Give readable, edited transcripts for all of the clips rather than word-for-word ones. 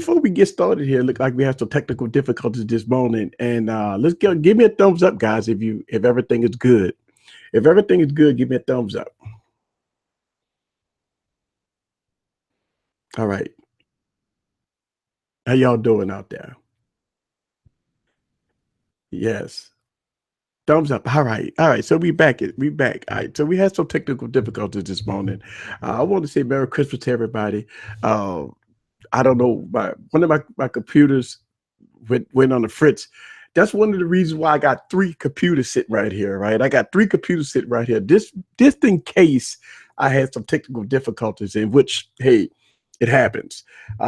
before we get started here, look like we have some technical difficulties this morning, and let's give me a thumbs up, guys, if everything is good. If everything is good, give me a thumbs up. All right, how y'all doing out there? Yes, thumbs up. All right. So we back. We back. All right. So we had some technical difficulties this morning. I want to say Merry Christmas to everybody. Uh, I don't know, one of my computers went on the fritz. That's one of the reasons why I got three computers sitting right here, right? I got three computers sitting right here. This in case I had some technical difficulties, in which, hey, it happens.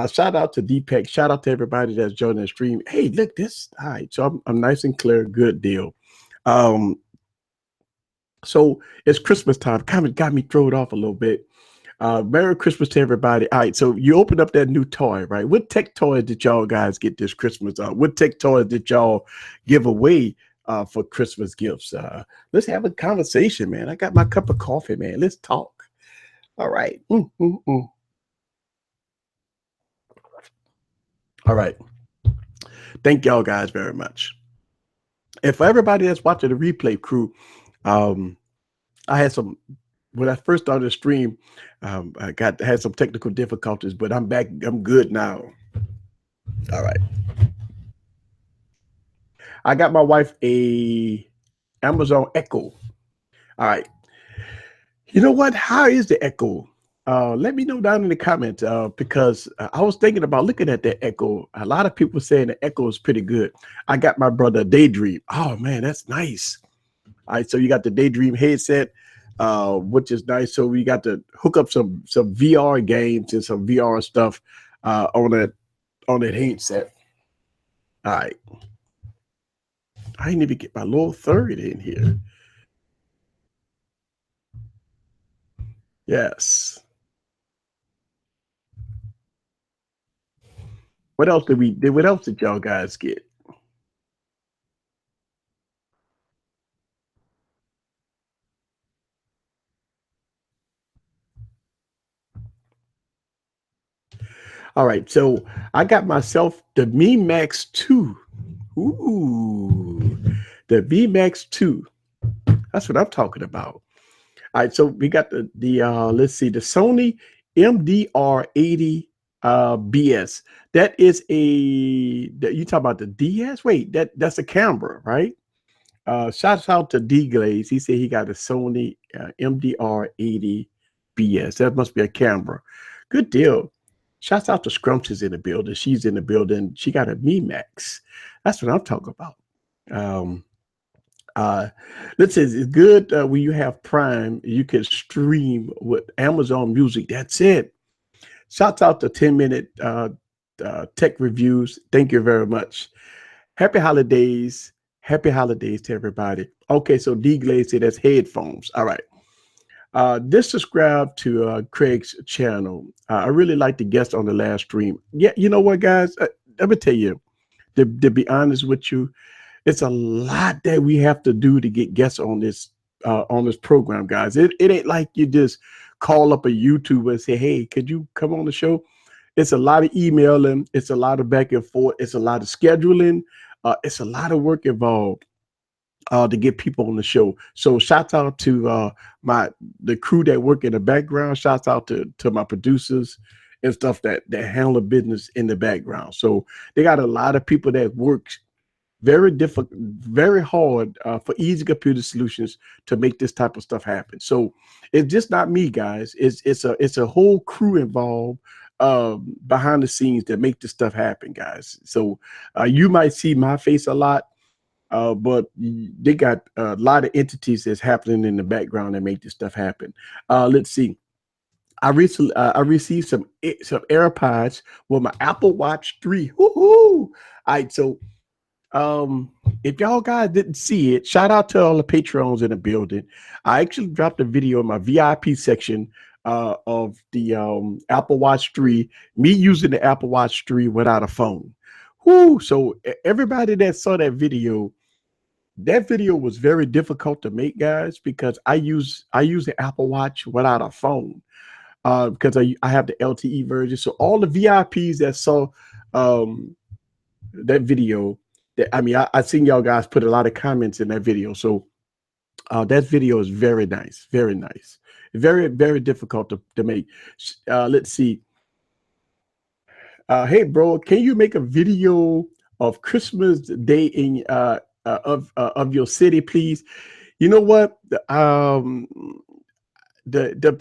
Shout out to Deepak. Shout out to everybody that's joining the stream. Hey, look, this, all right. So I'm nice and clear. Good deal. Um, so it's Christmas time. Kind of got me thrown off a little bit. Merry Christmas to everybody. All right, so you opened up that new toy, right? What tech toys did y'all guys get this Christmas? What tech toys did y'all give away for Christmas gifts? Let's have a conversation, man. I got my cup of coffee, man. Let's talk. All right. All right. Thank y'all guys very much. And for everybody that's watching the replay crew, I had some when I first started the stream, I had some technical difficulties, but I'm back. I'm good now. All right. I got my wife a Amazon Echo. All right. You know what? How is the Echo? Let me know down in the comments because I was thinking about looking at that Echo. A lot of people saying the Echo is pretty good. I got my brother Daydream. Oh man, that's nice. All right, so you got the Daydream headset, which is nice. So we got to hook up some VR games and some VR stuff on that headset. All right. I didn't even get my little third in here. Yes. What else what else did y'all guys get? All right, so I got myself the Mi Max 2. Ooh, the Mi Max 2. That's what I'm talking about. All right, so we got the let's see, the Sony MDR80 BS. That is you talk about the DS? Wait, that's a camera, right? Shouts out to D Glaze. He said he got a Sony MDR80 BS. That must be a camera. Good deal. Shouts out to Scrumptious in the building. She's in the building. She got a Mi Max. That's what I'm talking about. Let's say it's good when you have Prime, you can stream with Amazon Music. That's it. Shouts out to 10-minute tech reviews. Thank you very much. Happy holidays. Happy holidays to everybody. Okay, so D Glaze said that's headphones. All right. Just subscribe to Craig's channel. I really like the guest on the last stream. Yeah, you know what, guys? Let me tell you, to be honest with you, it's a lot that we have to do to get guests on this program, guys. It ain't like you just call up a YouTuber and say, "Hey, could you come on the show?" It's a lot of emailing. It's a lot of back and forth. It's a lot of scheduling. It's a lot of work involved to get people on the show. So shout out to the crew that work in the background. Shouts out to my producers and stuff that handle the business in the background. So they got a lot of people that work very difficult, very hard for Easy Computer Solutions to make this type of stuff happen. So it's just not me, guys. It's a whole crew involved behind the scenes that make this stuff happen, guys. So you might see my face a lot, but they got a lot of entities that's happening in the background that make this stuff happen. Let's see. I received some AirPods with my Apple Watch 3. Woohoo! All right, so if y'all guys didn't see it, shout out to all the Patreons in the building. I actually dropped a video in my VIP section of the Apple Watch 3, me using the Apple Watch 3 without a phone. Whoo! So everybody that saw that video was very difficult to make, guys, because I use the Apple Watch without a phone because I have the LTE version. So all the VIPs that saw um, that video. That, I mean, I seen y'all guys put a lot of comments in that video. So that video is very nice, very nice, very very difficult to make. Let's see. Hey, bro, can you make a video of Christmas Day in of your city, please? You know what? The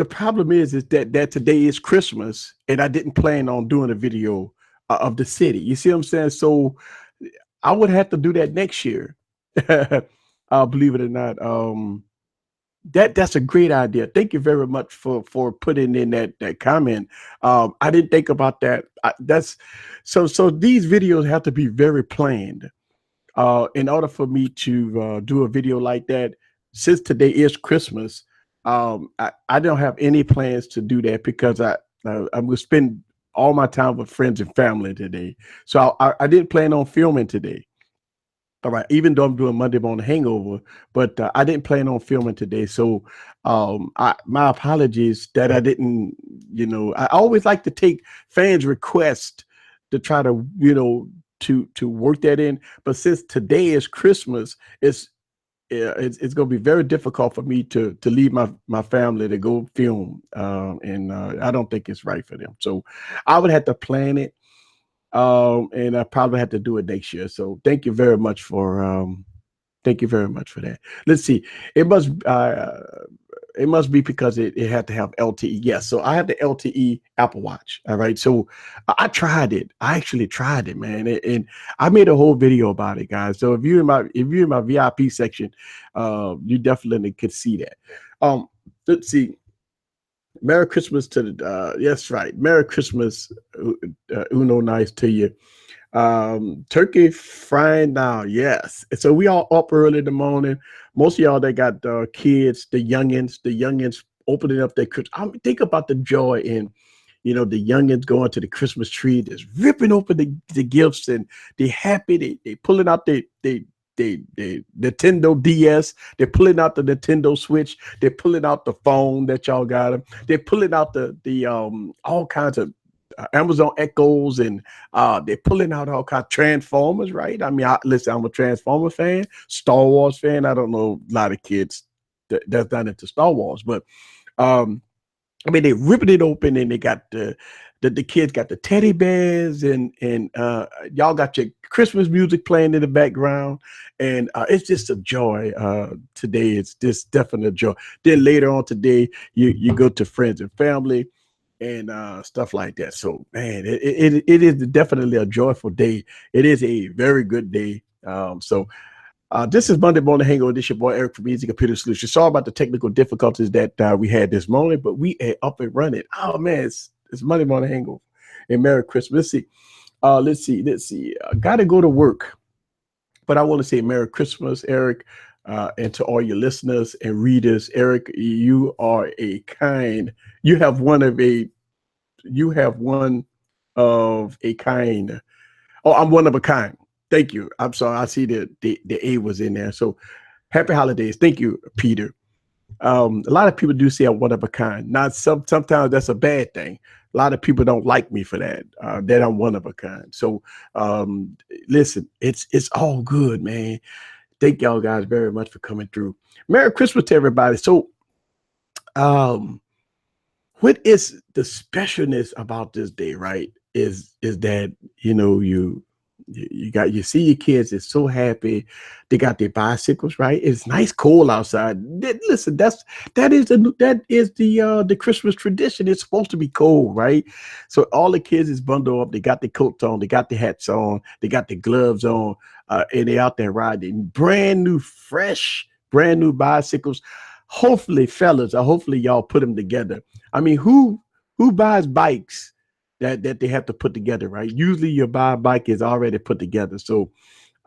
problem is that today is Christmas, and I didn't plan on doing a video of the city. You see what I'm saying? So I would have to do that next year. Believe it or not. That's a great idea. Thank you very much for putting in that comment. I didn't think about that. That's so these videos have to be very planned. In order for me to do a video like that, since today is Christmas, I don't have any plans to do that because I'm gonna spend all my time with friends and family today. So I didn't plan on filming today. All right, even though I'm doing Monday Morning Hangover, but I didn't plan on filming today. So my apologies that I didn't, I always like to take fans' requests to try to, to work that in. But since today is Christmas, it's going to be very difficult for me to leave my family to go film. And I don't think it's right for them. So I would have to plan it. And I probably have to do it next year. So thank you very much for that. Let's see. It must be because it had to have LTE. Yes. So I have the LTE Apple Watch. All right. So I tried it. I actually tried it, man. And I made a whole video about it, guys. So if you're in my VIP section, you definitely could see that. Let's see. Merry Christmas to the yes, right. Merry Christmas, Uno, nice to you. Turkey frying now, yes. So we all up early in the morning. Most of y'all that got kids, the youngins opening up their Christmas. I mean, think about the joy in, the youngins going to the Christmas tree, just ripping open the gifts, and they happy. They pulling out they Nintendo DS. They're pulling out the Nintendo Switch. They're pulling out the phone that y'all got them. They're pulling out the all kinds of Amazon Echoes, and they're pulling out all kinds of Transformers. Right? I mean, listen, I'm a Transformer fan, Star Wars fan. I don't know a lot of kids that's not into Star Wars, but um, I mean, they ripping it open, and they got the kids got the teddy bears, and y'all got your Christmas music playing in the background, and it's just a joy. Today, it's just definitely a joy. Then later on today, you go to friends and family, and stuff like that. So, man, it is definitely a joyful day. It is a very good day. So this is Monday Morning Hangover. This is your boy Eric from Easy Computer Solutions. Sorry about the technical difficulties that we had this morning, but we are up and running. Oh man, it's Monday Morning Hangover. And Merry Christmas. Let's see. Gotta go to work, but I want to say Merry Christmas, Eric, and to all your listeners and readers. Eric, you are a kind. You have one of a. You have one of a kind. Oh, I'm one of a kind. Thank you. I'm sorry. I see the A was in there. So happy holidays. Thank you, Peter. A lot of people do say I'm one of a kind. Not sometimes that's a bad thing. A lot of people don't like me for that. That I'm one of a kind. So listen, it's all good, man. Thank y'all guys very much for coming through. Merry Christmas to everybody. So um what is the specialness about this day, right? Is that you see your kids is so happy. They got their bicycles, right? It's nice cold outside. Listen, that is the Christmas tradition. It's supposed to be cold, right? So all the kids is bundled up. They got the coats on, they got the hats on, they got the gloves on, and they out there riding brand new, fresh, brand new bicycles. Hopefully, fellas, hopefully y'all put them together. I mean, who buys bikes that they have to put together, right? Usually your buy bike is already put together. So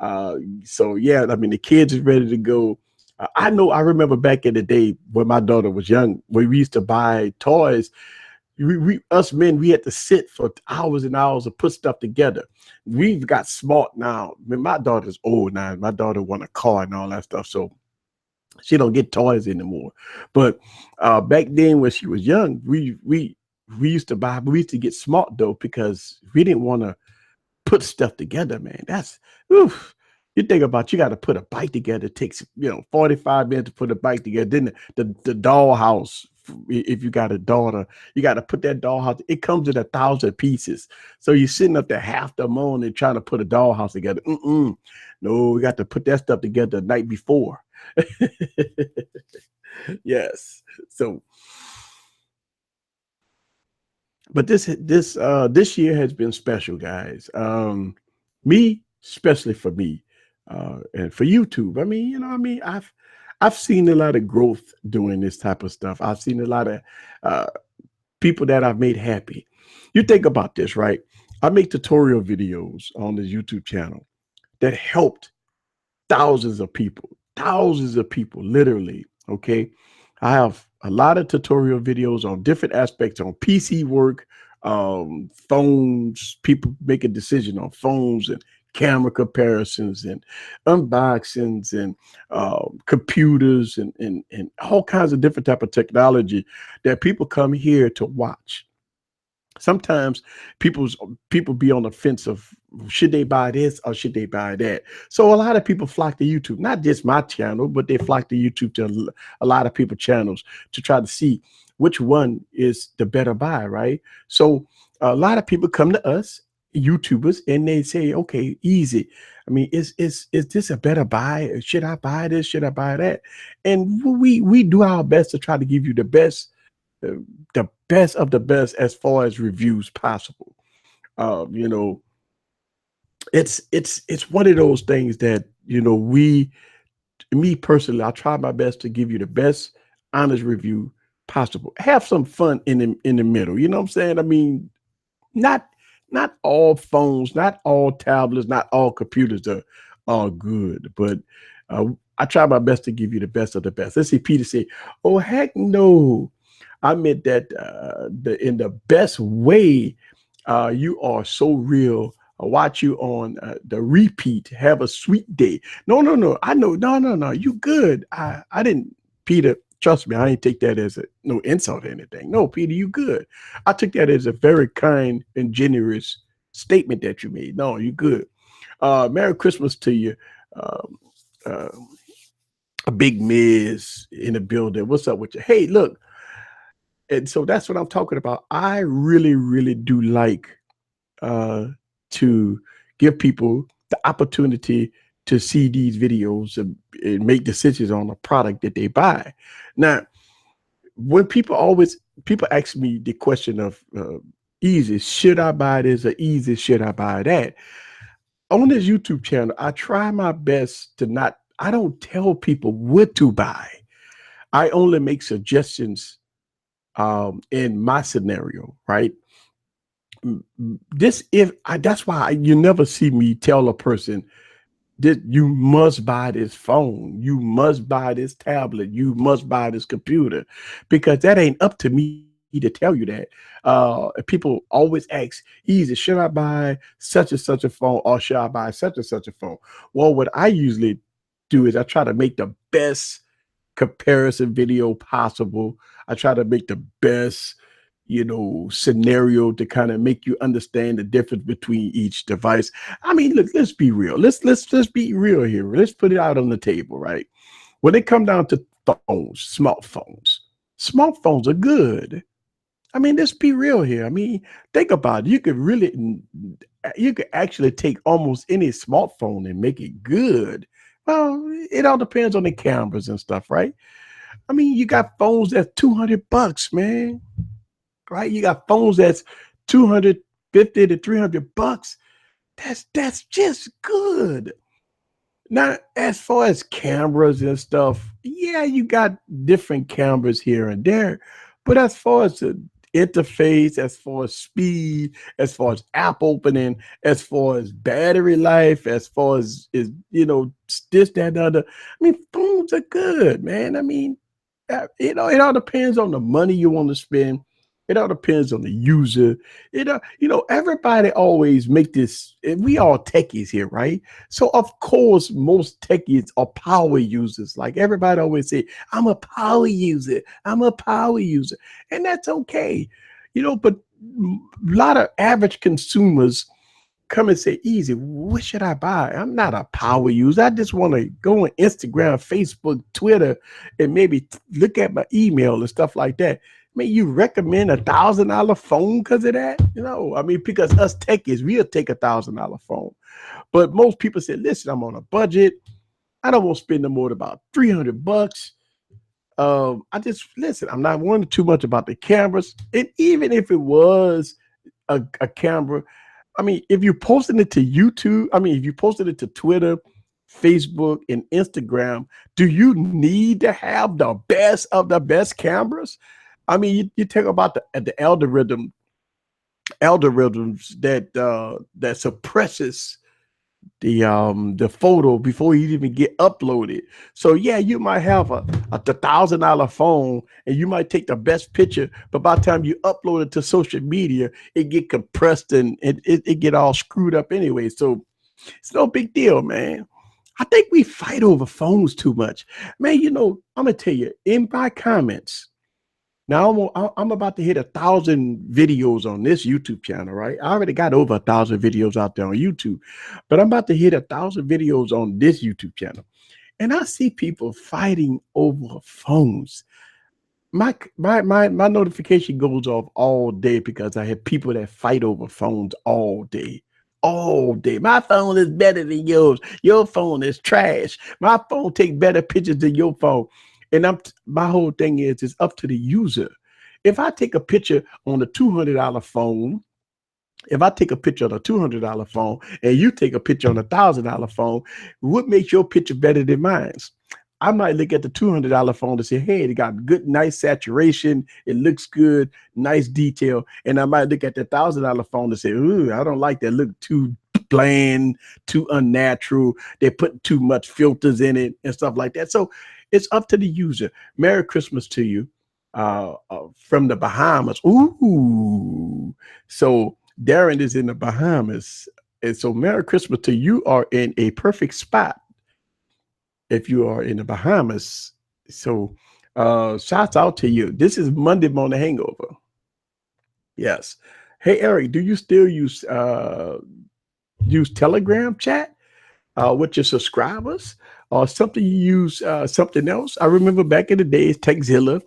yeah, I mean the kids is ready to go. I remember back in the day when my daughter was young, when we used to buy toys. Us men, we had to sit for hours and hours to put stuff together. We've got smart now. I mean, my daughter's old now. My daughter want a car and all that stuff. So she don't get toys anymore. But back then when she was young, we used to get smart though, because we didn't want to put stuff together, man. That's oof. You think about you got to put a bike together. It takes 45 minutes to put a bike together. Then the dollhouse. If you got a daughter, you got to put that dollhouse. It comes in 1,000 pieces. So you're sitting up there half the morning trying to put a dollhouse together. No, we got to put that stuff together the night before. Yes. So, but this year has been special, guys. Me, especially for me, and for YouTube. I mean, I've seen a lot of growth doing this type of stuff. I've seen a lot of uh, people that I've made happy. You think about this, right? I make tutorial videos on this YouTube channel that helped thousands of people, literally. Okay. I have a lot of tutorial videos on different aspects on PC work, phones, people make a decision on phones and camera comparisons and unboxings and computers and all kinds of different type of technology that people come here to watch. Sometimes people be on the fence of should they buy this or should they buy that. So a lot of people flock to YouTube, not just my channel, but they flock to YouTube to a lot of people channels to try to see which one is the better buy, right? So a lot of people come to us YouTubers and they say, okay, easy. I mean, is this a better buy? Should I buy this? Should I buy that? And we do our best to try to give you uh, the best of the best as far as reviews possible. You know, it's one of those things that me personally, I try my best to give you the best honest review possible. Have some fun in the middle. You know what I'm saying? I mean, not not all phones, not all tablets, not all computers are good, but uh, I try my best to give you the best of the best. Let's see, Peter say, "Oh heck no." I meant that in the best way. You are so real. I watch you on the repeat. Have a sweet day. No, no, no. I know. No, no, no. You good. I didn't, Peter. Trust me. I ain't take that as no insult or anything. No, Peter, you good. I took that as a very kind and generous statement that you made. No, you good. Merry Christmas to you. Um, uh, a big Miz in the building. What's up with you? Hey, look, and so that's what I'm talking about. I really, really do like uh, to give people the opportunity to see these videos and make decisions on a product that they buy. Now, when people ask me the question of easy, should I buy this or easy, should I buy that? On this YouTube channel, I try my best to not. I don't tell people what to buy. I only make suggestions in my scenario, right? This if I that's why you never see me tell a person that you must buy this phone, you must buy this tablet, you must buy this computer, because that ain't up to me to tell you that. People always ask, easy, should I buy such and such a phone or should I buy such and such a phone? Well, what I usually do is I try to make the best comparison video possible. I try to make the best, scenario to kind of make you understand the difference between each device. I mean, look, let's be real. Let's be real here. Let's put it out on the table, right? When it come down to smartphones, smartphones are good. I mean, let's be real here. I mean, think about it. You could actually take almost any smartphone and make it good. Well, it all depends on the cameras and stuff, right? I mean, you got phones that's $200, man, right? You got phones that's 250 to $300. That's just good. Now, as far as cameras and stuff, yeah, you got different cameras here and there, but as far as the interface, as far as speed, as far as app opening, as far as battery life, as far as is this, that, and the other. I mean, phones are good, man. I mean, it all depends on the money you want to spend. It all depends on the user. Everybody always make this. We all techies here, right? So of course, most techies are power users. Like everybody always say, "I'm a power user. I'm a power user," and that's okay. But a lot of average consumers come and say, Easy, what should I buy? I'm not a power user. I just want to go on Instagram, Facebook, Twitter, and maybe look at my email and stuff like that. I mean, you recommend $1,000 phone because of that? I mean, because us techies, we'll take $1,000 phone. But most people say, listen, I'm on a budget. I don't want to spend no more than about $300. I just listen. I'm not wondering too much about the cameras, and even if it was a camera, I mean, if you posted it to YouTube, I mean, if you posted it to Twitter, Facebook, and Instagram, do you need to have the best of the best cameras? I mean, you talk about the algorithms that suppresses the photo before you even get uploaded. So yeah, you might have a $1,000 phone and you might take the best picture, but by the time you upload it to social media, it get compressed and it get all screwed up anyway. So it's no big deal, man. I think we fight over phones too much, man. I'm gonna tell you in my comments. Now I'm about to hit 1,000 videos on this YouTube channel, right? I already got over 1,000 videos out there on YouTube, but I'm about to hit 1,000 videos on this YouTube channel. And I see people fighting over phones. My notification goes off all day because I have people that fight over phones all day. All day. My phone is better than yours. Your phone is trash. My phone takes better pictures than your phone. And my whole thing is it's up to the user. If I take a picture on a $200 phone, if I take a picture on a $200 phone and you take a picture on a $1,000 phone, what makes your picture better than mine? I might look at the $200 phone and say, hey, it got good, nice saturation. It looks good, nice detail. And I might look at the $1,000 phone and say, ooh, I don't like that. Look too bland, too unnatural. They put too much filters in it and stuff like that. So it's up to the user. Merry Christmas to you from the Bahamas. Ooh. So Darren is in the Bahamas. And so Merry Christmas to you. Are in a perfect spot if you are in the Bahamas. So shouts out to you. This is Monday Morning Hangover. Yes. Hey, Eric, do you still use Telegram chat with your subscribers or something? You use something else? I remember back in the days, Techzilla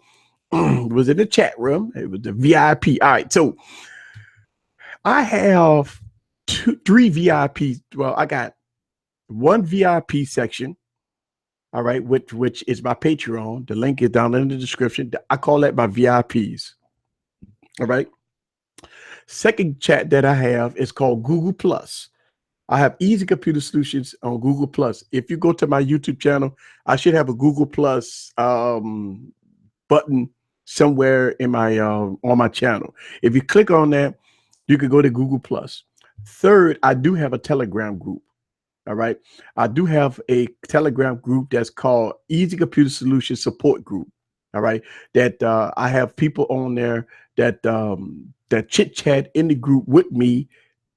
was in the chat room. It was the VIP. All right. So I have three VIPs. Well, I got one VIP section. All right, which is my Patreon. The link is down in the description. I call that my VIPs. All right. Second chat that I have is called Google Plus. I have Easy Computer Solutions on Google Plus. If you go to my YouTube channel, I should have a Google Plus button somewhere in my on my channel. If you click on that, you can go to Google Plus. Third, I do have a Telegram group. All right. I do have a Telegram group that's called Easy Computer Solutions Support Group. All right. That I have people on there that that chit chat in the group with me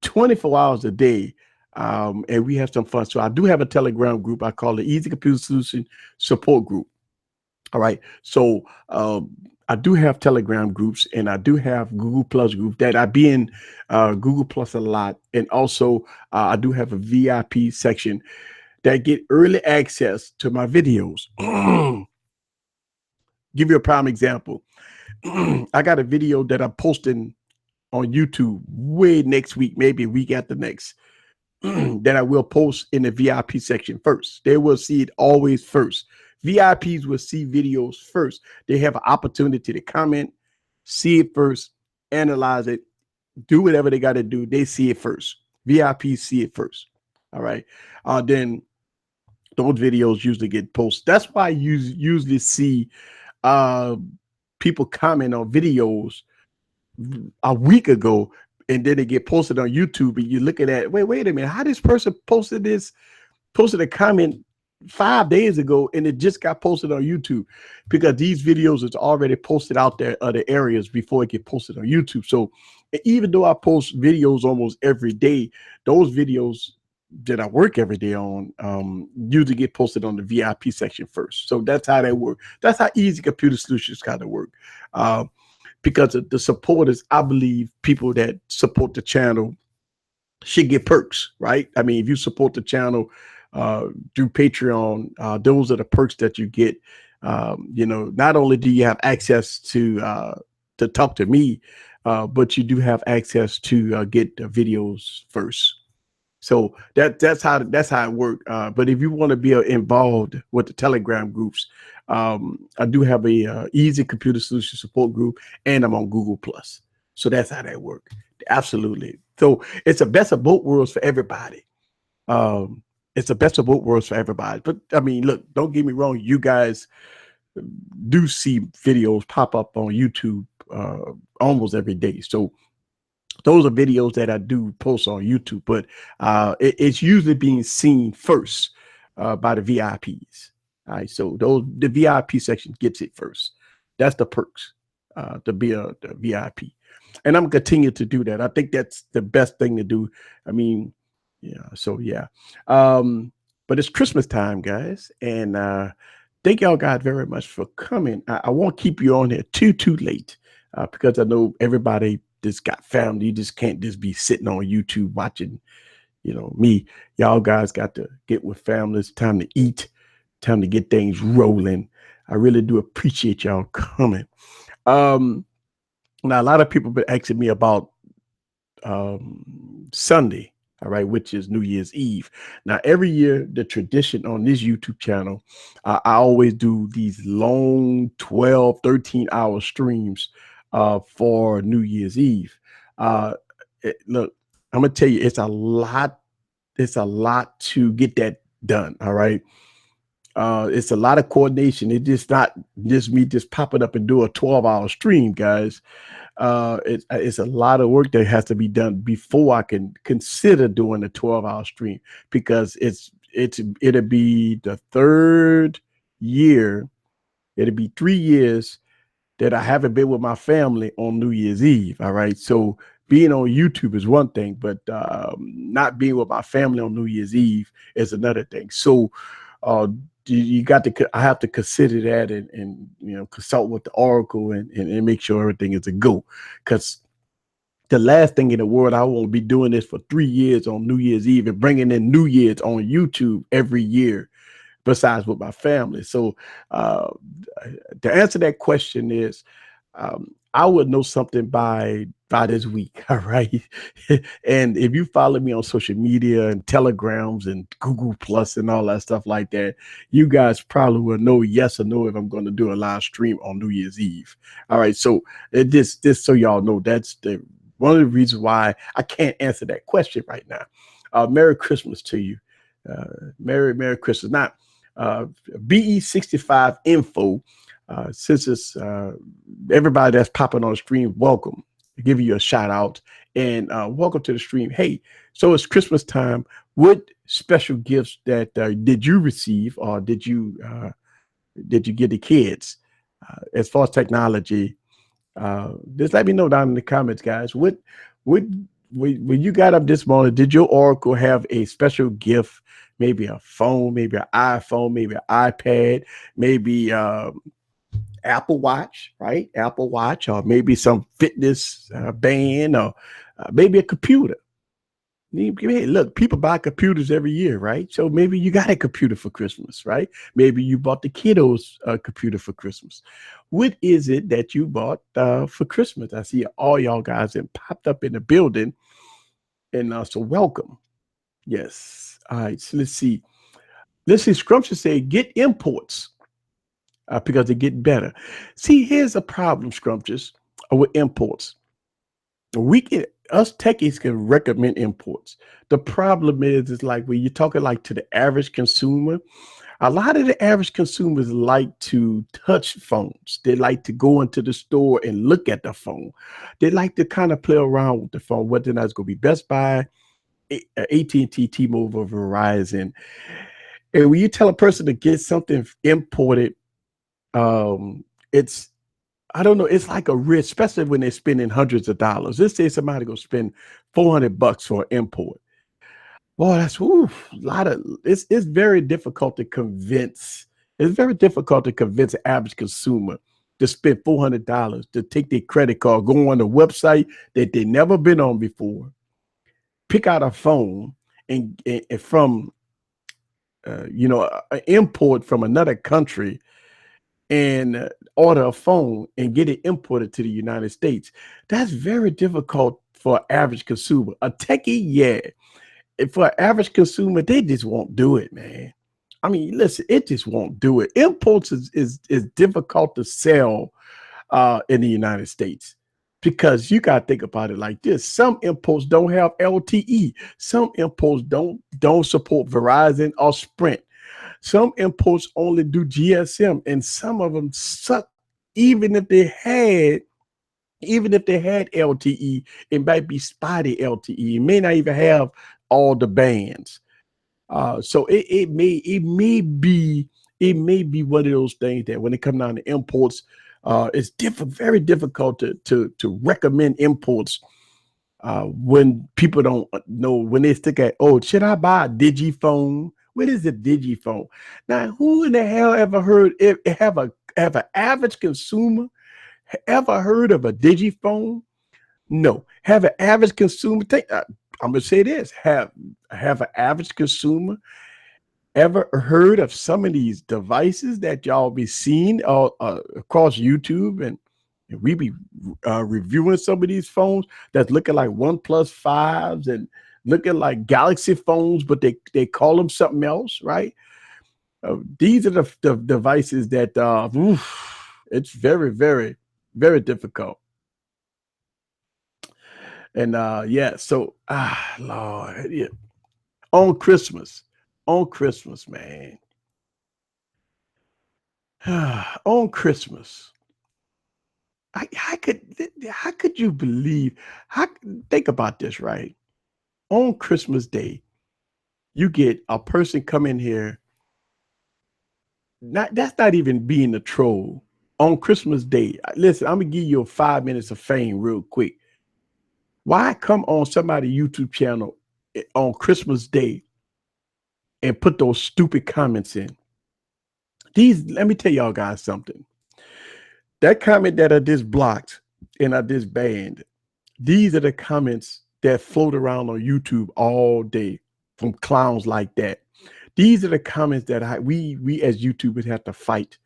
24 hours a day. And we have some fun. So I do have a Telegram group. I call it Easy Computer Solution Support Group. All right. So I do have Telegram groups and I do have Google Plus group that I be in Google Plus a lot. And also I do have a VIP section that get early access to my videos. Give you a prime example. I got a video that I'm posting on YouTube way next week, maybe a week after next, that I will post in the VIP section first. They will see it always first. VIPs will see videos first. They have an opportunity to comment, see it first, analyze it, do whatever they got to do. They see it first. VIPs see it first. All right. Then those videos usually get posted. That's why you usually see people comment on videos a week ago and then they get posted on YouTube and you're looking at, wait a minute, how this person posted a comment 5 days ago and it just got posted on YouTube, because these videos is already posted out there other areas before it get posted on YouTube. So even though I post videos almost every day, those videos that I work every day on usually get posted on the VIP section first. So that's how they work. That's how Easy Computer Solutions kind of work. Because the supporters, I believe people that support the channel should get perks, right? I mean, if you support the channel through Patreon, those are the perks that you get. You know, not only do you have access to talk to me, but you do have access to get the videos first. So that's how it worked. But if you want to be involved with the Telegram groups, I do have a easy computer solution support group, and I'm on Google Plus. So that's how that works. Absolutely. So it's the best of both worlds for everybody. Um, it's the best of both worlds for everybody. But I mean, look, don't get me wrong. You guys do see videos pop up on YouTube almost every day. So those are videos that I do post on YouTube, but it's usually being seen first by the VIPs. All right, so the VIP section gets it first. That's the perks to be the VIP, and I'm gonna continue to do that. I think that's the best thing to do. I mean, yeah. So yeah, but it's Christmas time, guys, and thank y'all guys very much for coming. I won't keep you on here too late because I know everybody just got family. You just can't just be sitting on YouTube watching, me. Y'all guys got to get with families. Time to eat. Time to get things rolling. I really do appreciate y'all coming. Now a lot of people been asking me about Sunday, all right, which is New Year's Eve. Now, every year, the tradition on this YouTube channel, I always do these long 12, 13-hour streams for New Year's Eve. Look, I'm going to tell you, it's a lot. It's a lot to get that done, all right? It's a lot of coordination. It's just not just me just popping up and do a 12-hour stream, guys. It's a lot of work that has to be done before I can consider doing a 12-hour stream, because it'll be the third year. It'll be 3 years that I haven't been with my family on New Year's Eve. All right. So being on YouTube is one thing, but not being with my family on New Year's Eve is another thing. So I have to consider that and consult with the Oracle and make sure everything is a go. Because the last thing in the world, I won't be doing this for 3 years on New Year's Eve and bringing in New Year's on YouTube every year, besides with my family. So to answer that question is, I would know something by this week. All right. And if you follow me on social media and telegrams and Google Plus and all that stuff like that, you guys probably will know yes or no if I'm going to do a live stream on New Year's Eve. All right. So just so y'all know, that's one of the reasons why I can't answer that question right now. Merry Christmas to you. Merry Christmas. Not BE65 info. Since it's everybody that's popping on the stream, welcome. I give you a shout out and welcome to the stream. Hey, so it's Christmas time. What special gifts that did you receive, or did you get the kids as far as technology? Just let me know down in the comments, guys. What when you got up this morning, did your Oracle have a special gift? Maybe a phone, maybe an iPhone, maybe an iPad, maybe Apple Watch, right? Apple Watch, or maybe some fitness band, or maybe a computer. Hey, look, people buy computers every year, right? So maybe you got a computer for Christmas, right? Maybe you bought the kiddos a computer for Christmas. What is it that you bought for Christmas? I see all y'all guys that popped up in the building, and so welcome. Yes. All right. So let's see. Scrumptious say get imports. Because they get better. See, here's a problem, Scrumptious, with imports. Us techies can recommend imports. The problem is like when you're talking like to the average consumer, a lot of the average consumers like to touch phones. They like to go into the store and look at the phone. They like to kind of play around with the phone, whether or not it's going to be Best Buy, AT&T, T-Mobile, Verizon. And when you tell a person to get something imported, it's I don't know, it's like a risk, especially when they're spending hundreds of dollars. Let's say somebody go spend $400 for an import. Boy, that's a lot of it's very difficult to convince. It's very difficult to convince an average consumer to spend $400 to take their credit card, go on a website that they never been on before, pick out a phone and from an import from another country and order a phone and get it imported to the United States. That's very difficult for an average consumer. A techie, yeah. And for an average consumer, they just won't do it, man. I mean, listen, it just won't do it. Imports is difficult to sell in the United States because you got to think about it like this. Some imports don't have LTE. Some imports don't support Verizon or Sprint. Some imports only do GSM, and some of them suck. Even if they had, even if they had LTE, it might be spotty LTE. It may not even have all the bands. So it may be one of those things that when it comes down to imports, it's very difficult to recommend imports when people don't know, when they stick at, oh, should I buy a digiphone? What is a digiphone? Now, who in the hell ever heard have an average consumer ever heard of a digiphone? No. Have an average consumer I'm gonna say this: have an average consumer ever heard of some of these devices that y'all be seeing across YouTube, and we be reviewing some of these phones that's looking like OnePlus 5s and looking like Galaxy phones, but they call them something else, right? These are the devices that it's very, very, very difficult. And yeah, so Lord, yeah. On Christmas, on Christmas, man. On Christmas. How could you believe? How Think about this, right? On Christmas Day, you get a person come in here. That's not even being a troll. On Christmas Day, listen, I'm gonna give you 5 minutes of fame real quick. Why come on somebody's YouTube channel on Christmas Day and put those stupid comments in? Let me tell y'all guys something. That comment that are just blocked and are just banned, these are the comments that float around on YouTube all day from clowns like that. These are the comments that we as YouTubers have to fight.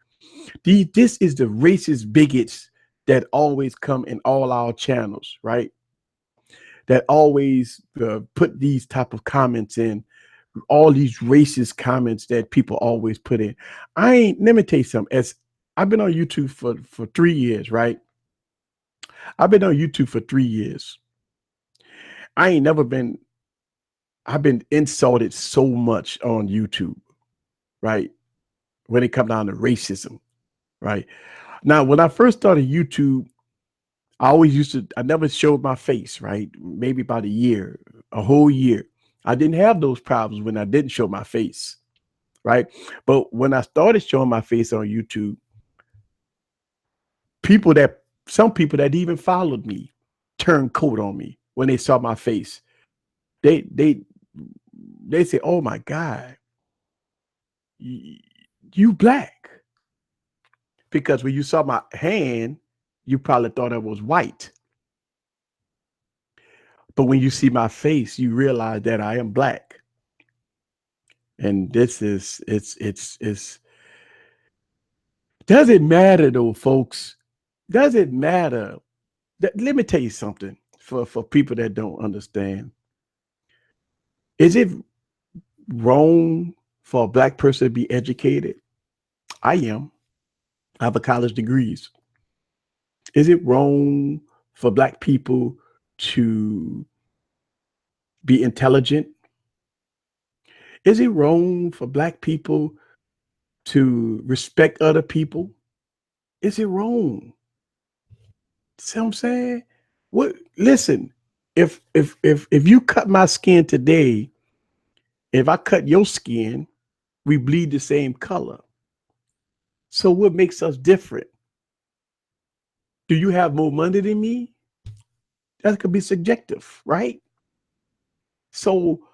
This is the racist bigots that always come in all our channels, right? That always put these type of comments in, all these racist comments that people always put in. Let me tell you something. As I've been on YouTube for 3 years, right? I've been on YouTube for 3 years. I ain't never been, I've been insulted so much on YouTube, right? When it comes down to racism, right? Now, when I first started YouTube, I never showed my face, right? Maybe about a whole year. I didn't have those problems when I didn't show my face, right? But when I started showing my face on YouTube, some people that even followed me turned coat on me when they saw my face. They say, "Oh my God, you black," because when you saw my hand, you probably thought I was white. But when you see my face, you realize that I am black. And this is it's does it matter though, folks? Does it matter? Let me tell you something for people that don't understand. Is it wrong for a black person to be educated? I am. I have a college degrees. Is it wrong for black people to be intelligent? Is it wrong for black people to respect other people? Is it wrong? See what I'm saying? What Listen, if you cut my skin today, if I cut your skin, we bleed the same color. So what makes us different? Do you have more money than me? That could be subjective, right? So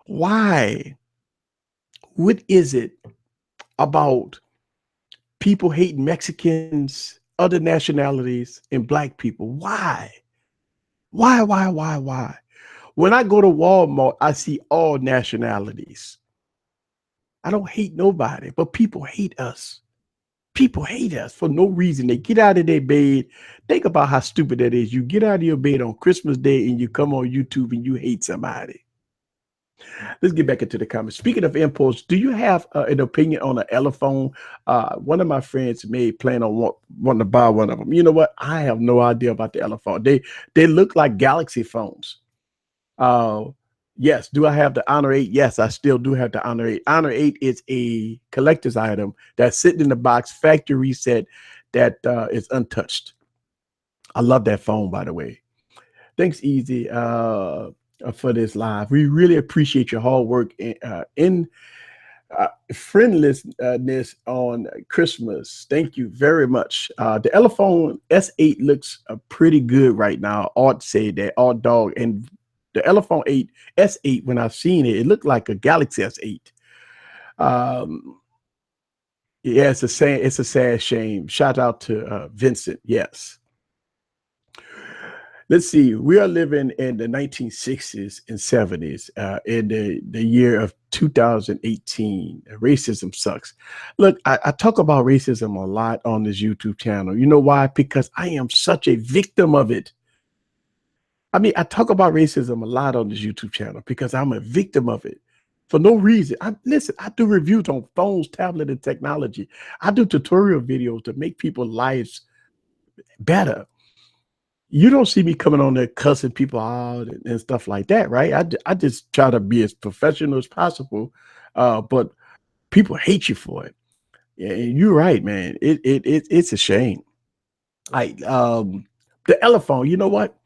why? What is it about people hating Mexicans, other nationalities, and black people? Why? Why? When I go to Walmart, I see all nationalities. I don't hate nobody, but people hate us. People hate us for no reason. They get out of their bed. Think about how stupid that is. You get out of your bed on Christmas Day and you come on YouTube and you hate somebody. Let's get back into the comments. Speaking of imports, do you have an opinion on an elephone? One of my friends may plan on wanting to buy one of them. You know what? I have no idea about the elephone. They look like Galaxy phones. Uh, yes. Do I have the Honor 8? Yes, I still do have the Honor 8. Honor 8 is a collector's item that's sitting in the box, factory reset, that is untouched. I love that phone, by the way. Thanks, Easy, for this live. We really appreciate your hard work in friendliness on Christmas. Thank you very much. The Elephone S8 looks pretty good right now. Art said that, Art Dog. And the Elephone 8 S8, when I've seen it, it looked like a Galaxy S8. Yeah, it's a sad shame. Shout out to Vincent. Yes. Let's see. We are living in the 1960s and 70s, in the year of 2018. Racism sucks. Look, I talk about racism a lot on this YouTube channel. You know why? Because I am such a victim of it. I mean, I talk about racism a lot on this YouTube channel because I'm a victim of it for no reason. Listen, I do reviews on phones, tablet, and technology. I do tutorial videos to make people's lives better. You don't see me coming on there cussing people out and stuff like that, right? I just try to be as professional as possible, but people hate you for it. Yeah, and you're right, man. It's a shame. Like the elephone. You know what?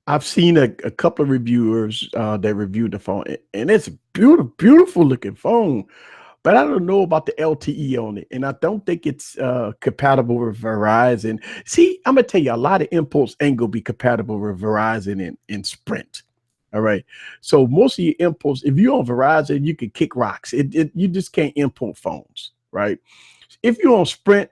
I've seen a couple of reviewers that reviewed the phone, and it's a beautiful looking phone. But I don't know about the LTE on it, and I don't think it's compatible with Verizon. See, I'm gonna tell you, a lot of imports ain't gonna be compatible with Verizon and Sprint. All right, so most of your imports, if you're on Verizon, you can kick rocks. You just can't import phones, right? If you're on Sprint,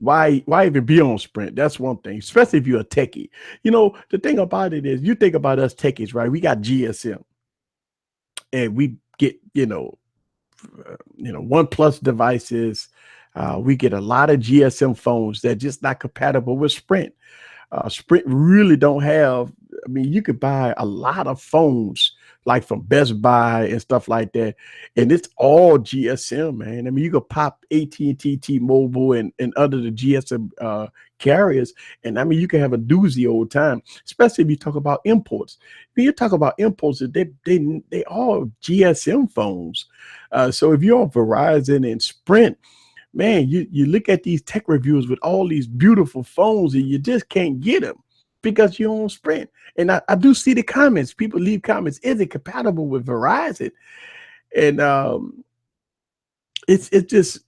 why even be on Sprint? That's one thing, especially if you're a techie. You know, the thing about it is, you think about us techies, right? We got GSM, and we get OnePlus devices. We get a lot of GSM phones that just not compatible with Sprint. Sprint really don't have. I mean, you could buy a lot of phones like from Best Buy and stuff like that, and it's all GSM, man. I mean, you could pop AT&T, T-Mobile, and other the GSM carriers, and I mean, you can have a doozy old time, especially if you talk about imports. When you talk about imports, they all GSM phones. So if you're on Verizon and Sprint, man, you look at these tech reviews with all these beautiful phones and you just can't get them because you're on Sprint. And I do see the comments. People leave comments. Is it compatible with Verizon? And it's just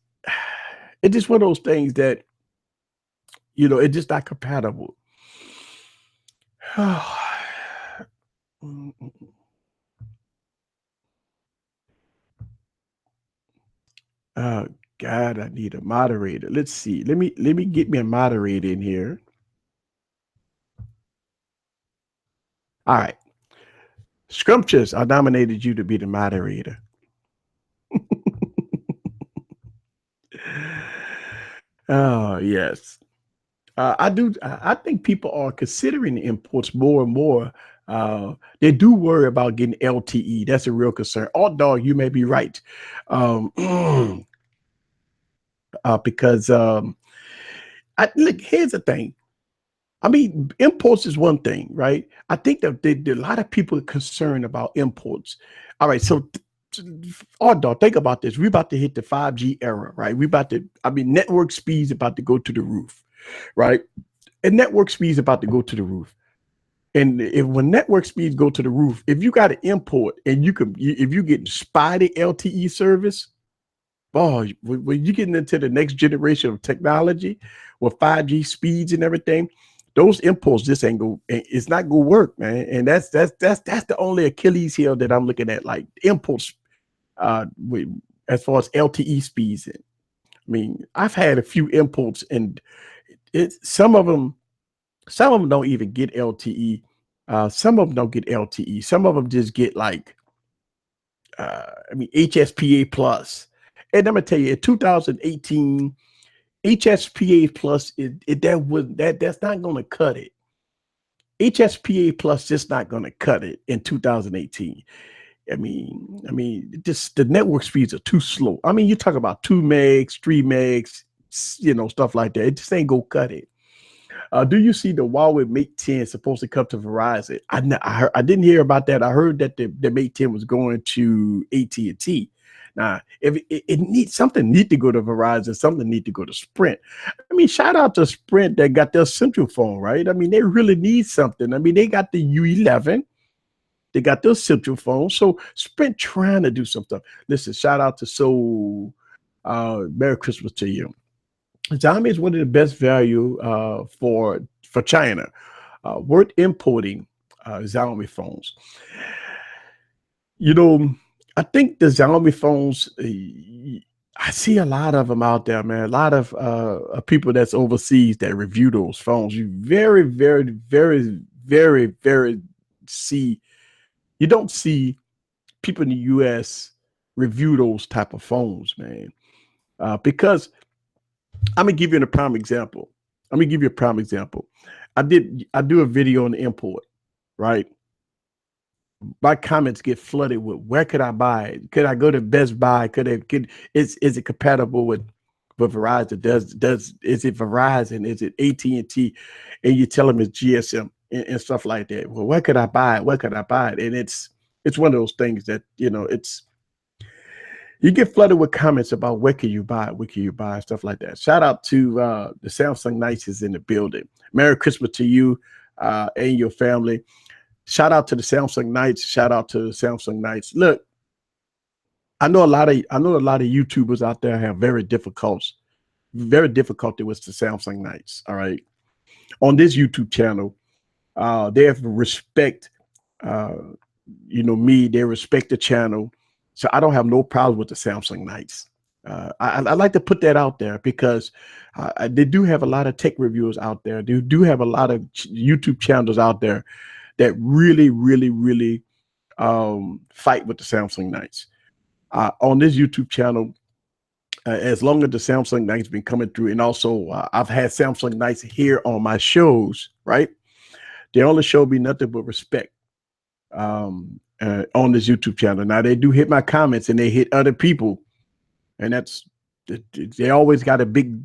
one of those things that it's just not compatible. Oh God, I need a moderator. Let's see. Let me get me a moderator in here. All right. Scrumptious, I nominated you to be the moderator. Oh, yes. I think people are considering imports more and more. They do worry about getting LTE. That's a real concern. Oh, dog, you may be right. Um, because look, here's the thing. I mean, imports is one thing, right? I think that a lot of people are concerned about imports. All right, so dog, think about this. We're about to hit the 5G era, right? Network speeds about to go to the roof, right? And network speeds about to go to the roof. And when network speeds go to the roof, if you got an import and if you get spotty LTE service, oh, when you're getting into the next generation of technology with 5G speeds and everything, those imports just it's not gonna work, man. And that's the only Achilles heel that I'm looking at, like imports, as far as LTE speeds. I mean, I've had a few imports, and some of them don't even get LTE. Some of them don't get LTE. Some of them just get like, HSPA plus. And I'm gonna tell you, in 2018, HSPA plus that's not gonna cut it. HSPA plus just not gonna cut it in 2018. Just the network speeds are too slow. I mean, you talk about 2 megs, 3 megs, stuff like that. It just ain't gonna cut it. Do you see the Huawei Mate 10 supposed to come to Verizon? I didn't hear about that. I heard that the Mate 10 was going to AT&T. Now, if it needs something, need to go to Verizon, something need to go to Sprint. I mean, shout out to Sprint that got their central phone, right? I mean, they really need something. I mean, they got the U11, they got their central phone. So Sprint trying to do some stuff. Listen, shout out to Soul. Merry Christmas to you. Xiaomi is one of the best value for China. We're importing Xiaomi phones. I think the Xiaomi phones, I see a lot of them out there, man. A lot of people that's overseas that review those phones. You very, very, very, very, very see. You don't see people in the U.S. review those type of phones, man, because I'm gonna give you a prime example. Let me give you a prime example. I do a video on the import, right? My comments get flooded with where could I buy it? Could I go to Best Buy? Is it compatible with Verizon? Is it Verizon? Is it AT&T? And you tell them it's GSM and stuff like that. Well, where could I buy it? Where could I buy it? And it's one of those things that you get flooded with comments about where can you buy it, where can you buy it, stuff like that. Shout out to the Samsung Knights is in the building. Merry Christmas to you and your family. Shout out to the Samsung Knights. Shout out to the Samsung Knights. Look, I know a lot of YouTubers out there have very difficulty with the Samsung Knights. All right, on this YouTube channel, they have respect. Me, they respect the channel, so I don't have no problem with the Samsung Knights. I like to put that out there because they do have a lot of tech reviewers out there. They do have a lot of YouTube channels out there that really, really, really fight with the Samsung Knights. On this YouTube channel, as long as the Samsung Knights been coming through, and also I've had Samsung Knights here on my shows, right? They only show me nothing but respect on this YouTube channel. Now they do hit my comments and they hit other people, and they always got a big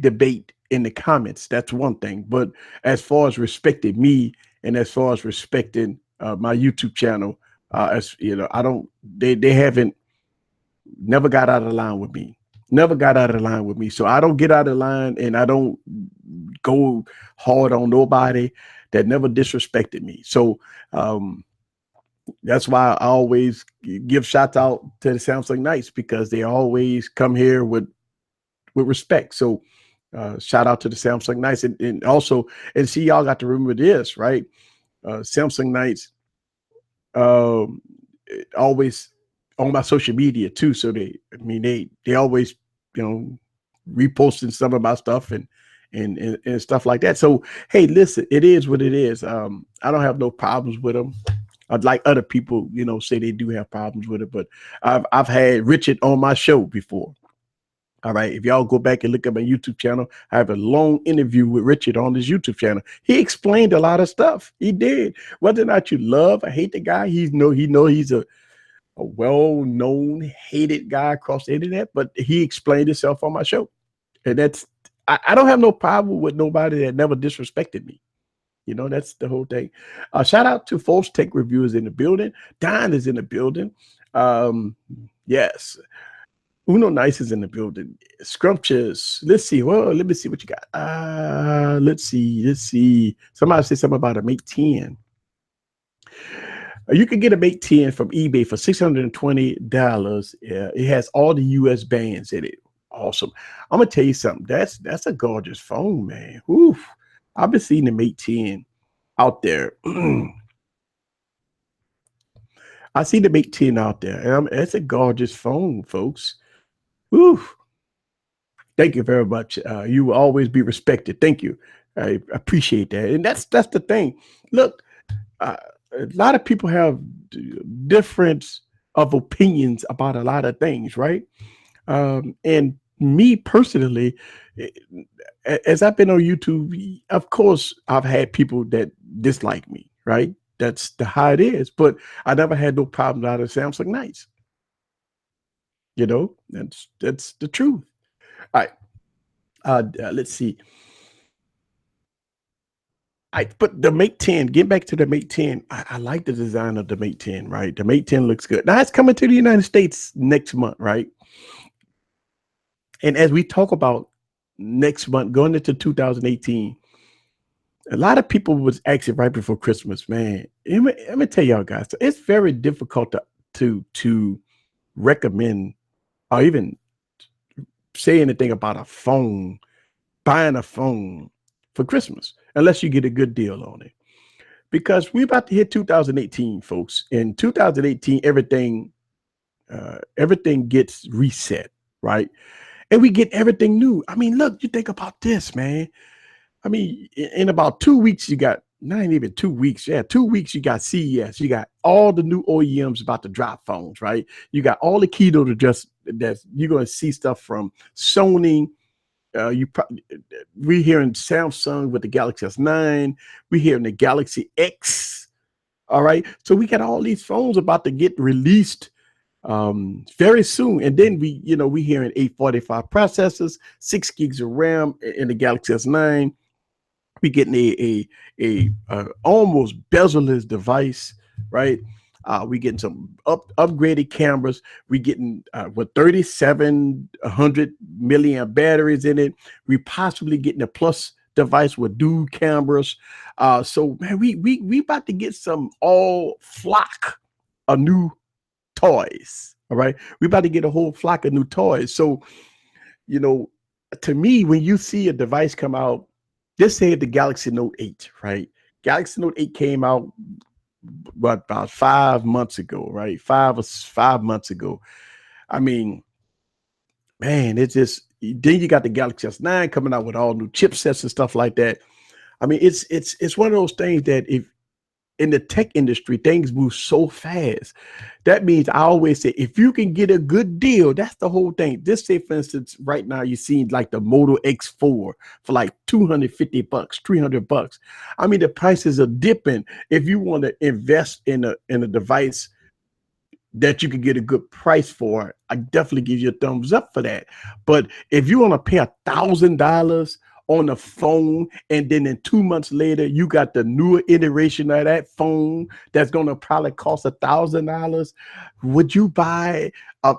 debate in the comments. That's one thing. But as far as respecting me and as far as respecting my YouTube channel, as I don't. They haven't never got out of line with me. Never got out of line with me. So I don't get out of line, and I don't go hard on nobody that never disrespected me. So that's why I always give shout out to the Samsung Knights, because they always come here with respect. So shout out to the Samsung Knights, and also, and see, y'all got to remember this, right? Samsung Knights always on my social media too. So they always, reposting some of my stuff and stuff like that. So, hey, listen, it is what it is. I don't have no problems with them. I'd like other people, say they do have problems with it, but I've had Richard on my show before. All right. If y'all go back and look at my YouTube channel, I have a long interview with Richard on his YouTube channel. He explained a lot of stuff. He did. Whether or not you love or hate the guy, he's a well-known, hated guy across the internet, but he explained himself on my show. And I don't have no problem with nobody that never disrespected me. That's the whole thing. Shout out to False Tech Reviewers in the building. Don is in the building. Yes. Uno Nice is in the building. Scrumptious. Let's see. Well, let me see what you got. Let's see. Somebody said something about a Mate 10. You can get a Mate 10 from eBay for $620. It has all the US bands in it. Awesome. I'm gonna tell you something. That's a gorgeous phone, man. Oof. I've been seeing the Mate 10 out there. I see the Mate 10 out there. And it's a gorgeous phone, folks. Oof. Thank you very much. You will always be respected. Thank you. I appreciate that. And that's the thing. Look, uh, a lot of people have difference of opinions about a lot of things, right? And me personally, eh, as I've been on YouTube, of course, I've had people that dislike me, right? That's the how it is. But I never had no problem out of Samsung Nights. That's the truth. All right. Let's see. But the Mate 10, get back to the Mate 10. I like the design of the Mate 10, right? The Mate 10 looks good. Now it's coming to the United States next month, right? And as we talk about next month, going into 2018, a lot of people was asking right before Christmas, man. Let me tell y'all guys, it's very difficult to recommend or even say anything about a phone, buying a phone for Christmas, unless you get a good deal on it. Because we're about to hit 2018, folks. In 2018, everything gets reset, right? And we get everything new. I mean, look, you think about this, man. I mean, in about 2 weeks, you got not even 2 weeks. Yeah, 2 weeks, you got CES. You got all the new OEMs about to drop phones, right? You got all the keynote address that you're going to see stuff from Sony. We hearing Samsung with the Galaxy S9. We hearing the Galaxy X. All right, so we got all these phones about to get released very soon, and then we hearing 845 processors, 6 gigs of RAM in the Galaxy S9. We getting a almost bezel-less device, right? We getting some upgraded cameras. We getting with 3,700 milliamp batteries in it. We possibly getting a plus device with dual cameras. So man, we about to get some all flock of new toys. All right, we about to get a whole flock of new toys. So you know, to me, when you see a device come out, just say the Galaxy Note 8, right? Galaxy Note 8 came out about 5 months ago, right? 5 months ago. I mean, man, it's just then you got the Galaxy S9 coming out with all new chipsets and stuff like that. I mean, it's one of those things that if in the tech industry, things move so fast. That means I always say, if you can get a good deal, that's the whole thing. Just say, for instance, right now you see like the Moto X4 for like 250 bucks, 300 bucks. I mean, the prices are dipping. If you want to invest in a device that you could get a good price for, I definitely give you a thumbs up for that. But if you want to pay $1,000 on a phone, and then in 2 months later, you got the newer iteration of that phone that's going to probably cost $1,000, would you buy?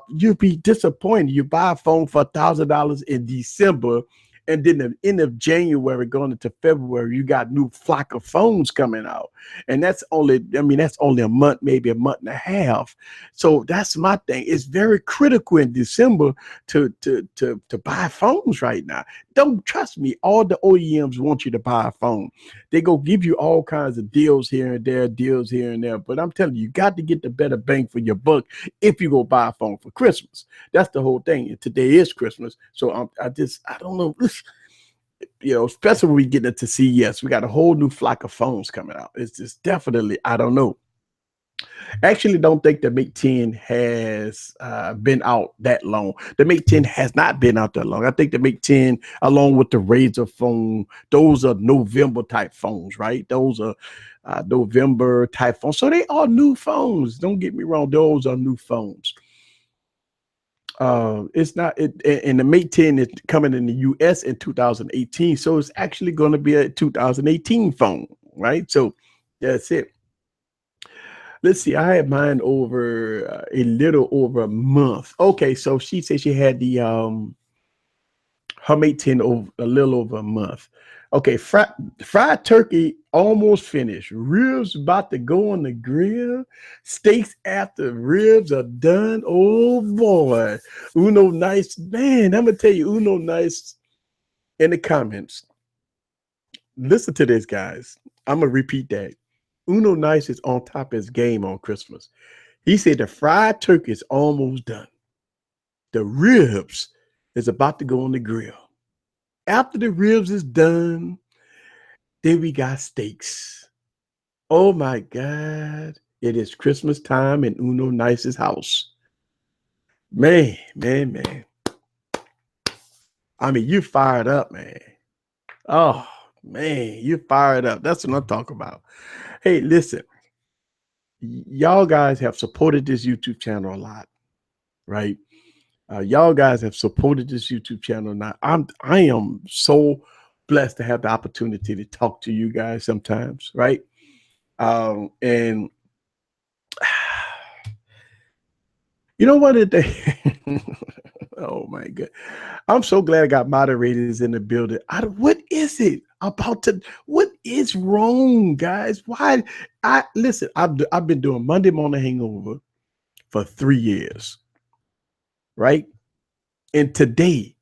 You'd be disappointed. You buy a phone for $1,000 in December, and then the end of January going into February, you got new flock of phones coming out, and that's only a month, maybe a month and a half. So that's my thing. It's very critical in December to buy phones right now. Don't trust me. All the OEMs want you to buy a phone. They go give you all kinds of deals here and there, deals here and there. But I'm telling you, you got to get the better bang for your buck if you go buy a phone for Christmas. That's the whole thing. And today is Christmas, so I don't know. Especially when we get into CES, we got a whole new flock of phones coming out. It's just definitely, I don't know. Actually, don't think the Mate 10 has been out that long. The Mate 10 has not been out that long. I think the Mate 10, along with the Razor phone, those are November type phones, right? Those are November type phones. So they are new phones. Don't get me wrong; those are new phones. It's not it, and the Mate 10 is coming in the US in 2018, so it's actually going to be a 2018 phone, right? So that's it. Let's see. I had mine over a little over a month. Okay, so she said she had the her Mate 10 over a little over a month. Okay, fried turkey almost finished. Ribs about to go on the grill. Steaks after ribs are done. Oh boy. Uno Nice. Man, I'm gonna tell you, Uno Nice in the comments. Listen to this, guys. I'm gonna repeat that. Uno Nice is on top of his game on Christmas. He said the fried turkey is almost done. The ribs is about to go on the grill. After the ribs is done, then we got steaks. Oh my God. It is Christmas time in Uno Nice's house. Man. I mean, you fired up, man. Oh, man, you fired up. That's what I'm talking about. Hey, listen, y'all guys have supported this YouTube channel a lot, right? Y'all guys have supported this YouTube channel. Now, I am so blessed to have the opportunity to talk to you guys sometimes, right? And you know what? Oh my God. I'm so glad I got moderators in the building. What is it about what is wrong, guys? Why? Listen, I've been doing Monday Morning Hangover for 3 years, right? And today,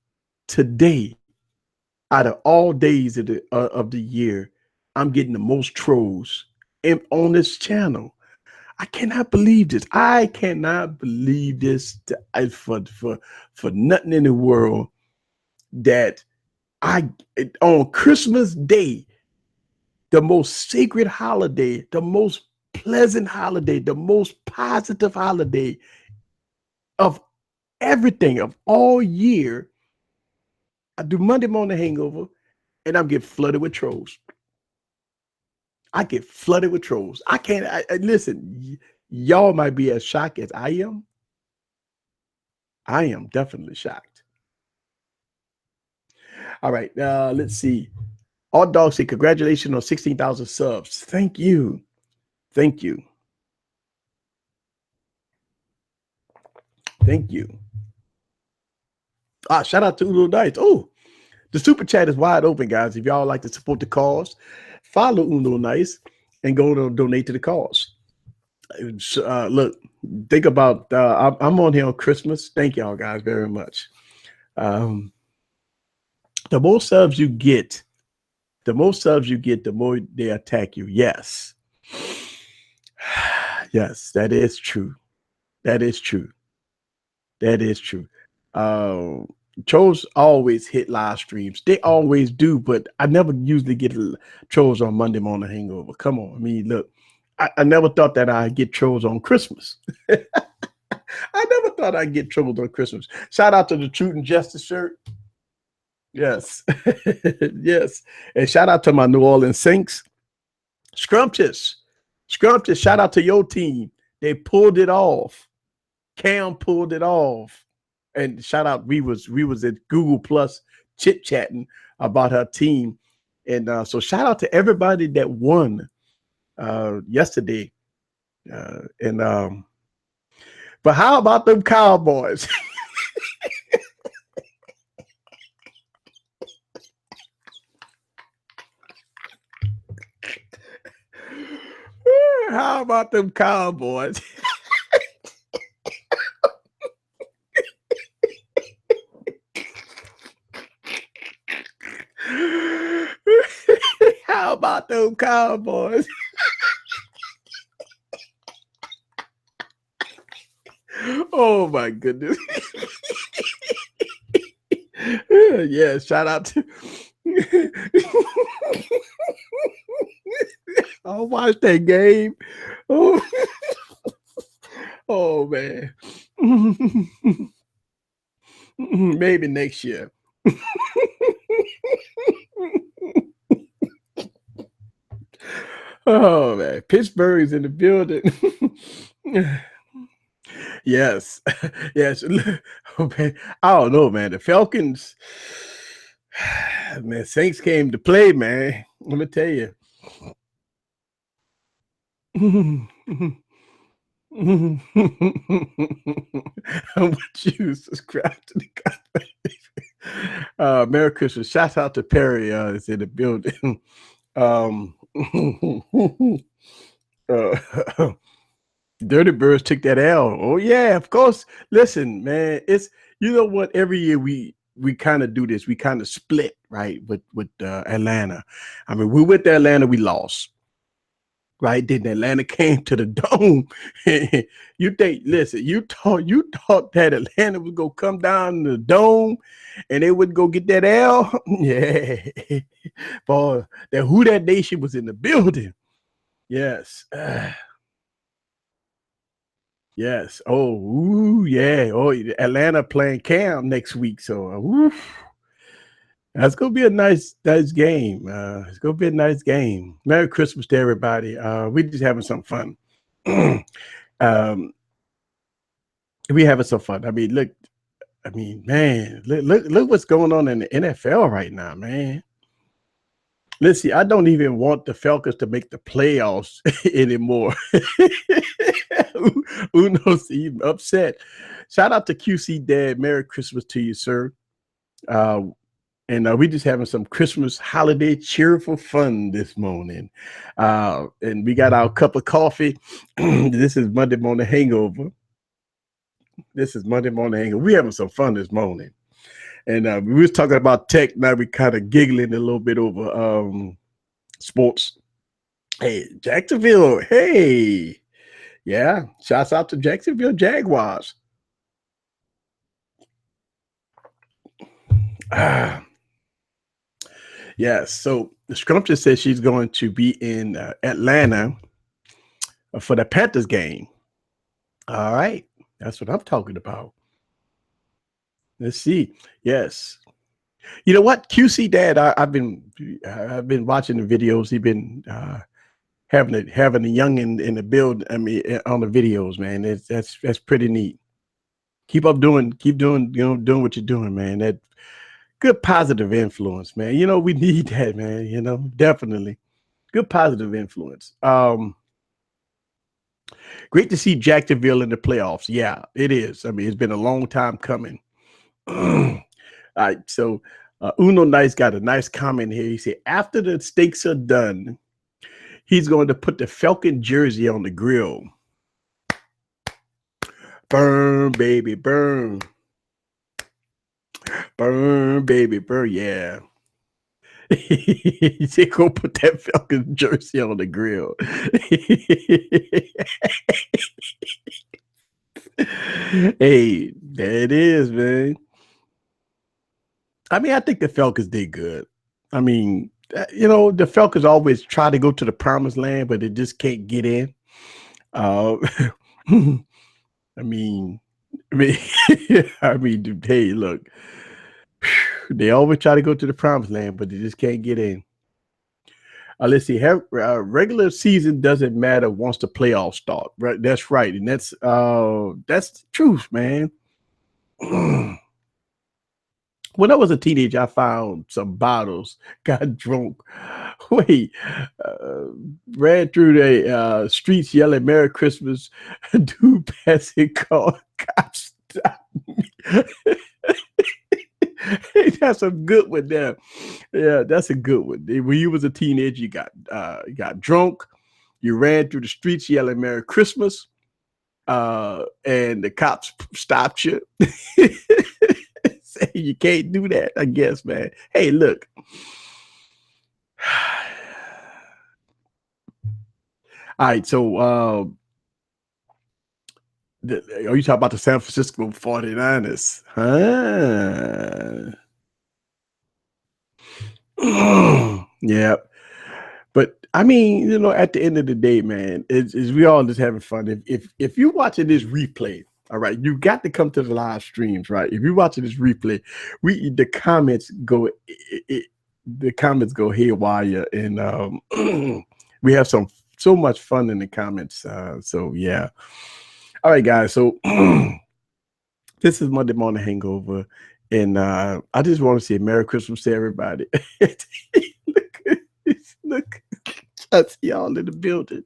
out of all days of the year, I'm getting the most trolls on this channel. I cannot believe this. I cannot believe this for nothing in the world that I on Christmas Day, the most sacred holiday, the most pleasant holiday, the most positive holiday of everything of all year. I do Monday Morning Hangover, and I'm getting flooded with trolls. I get flooded with trolls. I can't listen. Y'all might be as shocked as I am. I am definitely shocked. All right, let's see. All dogs say congratulations on 16,000 subs. Thank you. Thank you. Thank you. Shout out to Udo Dice. Oh, the super chat is wide open, guys. If y'all like to support the cause, follow Uno Nice and go to donate to the cause. Look, think about I'm on here on Christmas. Thank y'all guys very much. The more subs you get, the more they attack you. Yes. Yes, that is true. That is true. That is true. Trolls always hit live streams. They always do, but I never usually get trolls on Monday Morning Hangover. Come on. I mean, look, I never thought that I'd get trolls on Christmas. I never thought I'd get trolls on Christmas. Shout out to the Truth and Justice shirt. Yes. Yes. And shout out to my New Orleans Saints. Scrumptious. Scrumptious. Shout out to your team. They pulled it off. Cam pulled it off. And shout out, we was at Google Plus chit chatting about her team. And so shout out to everybody that won yesterday. But how about them Cowboys? How about them Cowboys? How about them Cowboys? Oh my goodness. Yeah, shout out to I'll watch that game. Oh, oh man. Maybe next year. Oh man, Pittsburgh's in the building. Yes, yes. Oh, man. I don't know, man. The Falcons, man. Saints came to play, man. Let me tell you. How much you subscribe to the company? Merry Christmas. Shout out to Perry is in the building. Dirty Birds took that L. Oh yeah, of course. Listen, man, it's you know what? Every year we kind of do this. We kind of split, right? With Atlanta. I mean, we went to Atlanta, we lost. Right? Then Atlanta came to the dome. You think, listen, you thought that Atlanta was gonna come down to the dome and they would go get that L. Yeah. Boy, that Who That Nation was in the building. Yes. Yes. Oh, ooh, yeah. Oh, Atlanta playing Cam next week. So, that's gonna be a nice game. It's gonna be a nice game. Merry Christmas to everybody. We just having some fun. um, we having some fun. I mean, look. I mean, man, look what's going on in the NFL right now, man. Listen, I don't even want the Falcons to make the playoffs anymore. Uno's even upset. Shout out to QC Dad. Merry Christmas to you, sir. Uh, and we just having some Christmas holiday cheerful fun this morning. And we got our cup of coffee. This is Monday Morning Hangover. This is Monday Morning Hangover. We having some fun this morning. And we was talking about tech. Now we kind of giggling a little bit over sports. Hey, Jacksonville. Hey. Yeah. Shouts out to Jacksonville Jaguars. Yes. So the scrumptious says she's going to be in Atlanta for the Panthers game. All right. That's what I'm talking about. Let's see. Yes. You know what? QC Dad, I've been watching the videos. He's been having a young in the build. I mean, on the videos, man. That's pretty neat. Keep doing, doing what you're doing, man. That good positive influence, man. We need that, man. Definitely good positive influence. Great to see Jacksonville in the playoffs. Yeah, it is. I mean, it's been a long time coming. All right, so Uno Nice got a nice comment here. He said, after the steaks are done, he's going to put the Falcon jersey on the grill. Burn, baby, burn. Burn, baby, burn. Yeah. He said, go put that Falcon jersey on the grill. Hey, there it is, man. I mean, I think the Falcons did good. I mean, the Falcons always try to go to the promised land, but they just can't get in. Uh, I mean, I mean, I mean, dude, hey, look, they always try to go to the promised land, but they just can't get in. Let's see. Regular season doesn't matter once the playoffs start. Right? That's right, and that's the truth, man. When I was a teenager, I found some bottles, got drunk, wait, uh, ran through the streets yelling "Merry Christmas," dude passing car, cops stopped me. Hey, that's a good one there. Yeah, that's a good one. When you was a teenager, you got drunk, you ran through the streets yelling "Merry Christmas," and the cops stopped you. Say you can't do that, I guess, man. Hey, look. All right, so are you talking about the San Francisco 49ers? Huh? Yeah. But I mean, at the end of the day, man, it's we all just having fun. If you're watching this replay, all right, you got to come to the live streams, right? If you're watching this replay, the comments go the comments go haywire, and we have so much fun in the comments. So yeah. All right, guys. So this is Monday Morning Hangover, and I just want to say Merry Christmas to everybody. look, look. I see y'all in the building.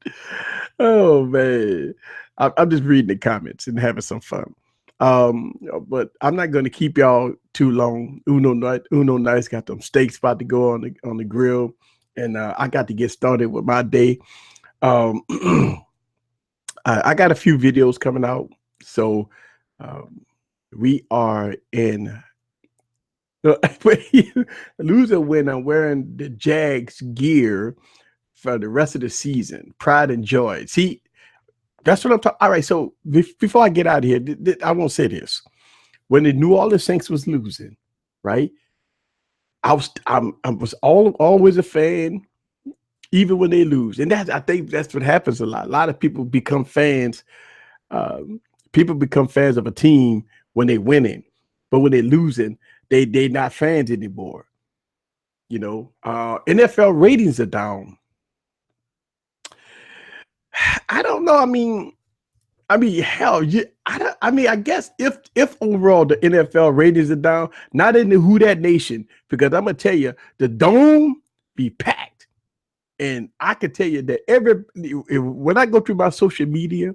Oh man, I'm just reading the comments and having some fun. But I'm not going to keep y'all too long. Uno Nice got them steaks about to go on the grill, and I got to get started with my day. Um, I got a few videos coming out, so we are in. Lose or win, I'm wearing the Jags gear for the rest of the season. Pride and joy. See, that's what I'm talking. All right, so before I get out of here, I won't say this. When the New Orleans Saints was losing, right? I was always a fan even when they lose. And I think that's what happens a lot. A lot of people become fans. Um, People become fans of a team when they winning, but when they losing, they not fans anymore. NFL ratings are down. I don't know. I mean, hell, I guess if overall the NFL ratings are down, not in the Who Dat Nation, because I'm gonna tell you, the dome be packed, and I can tell you that when I go through my social media,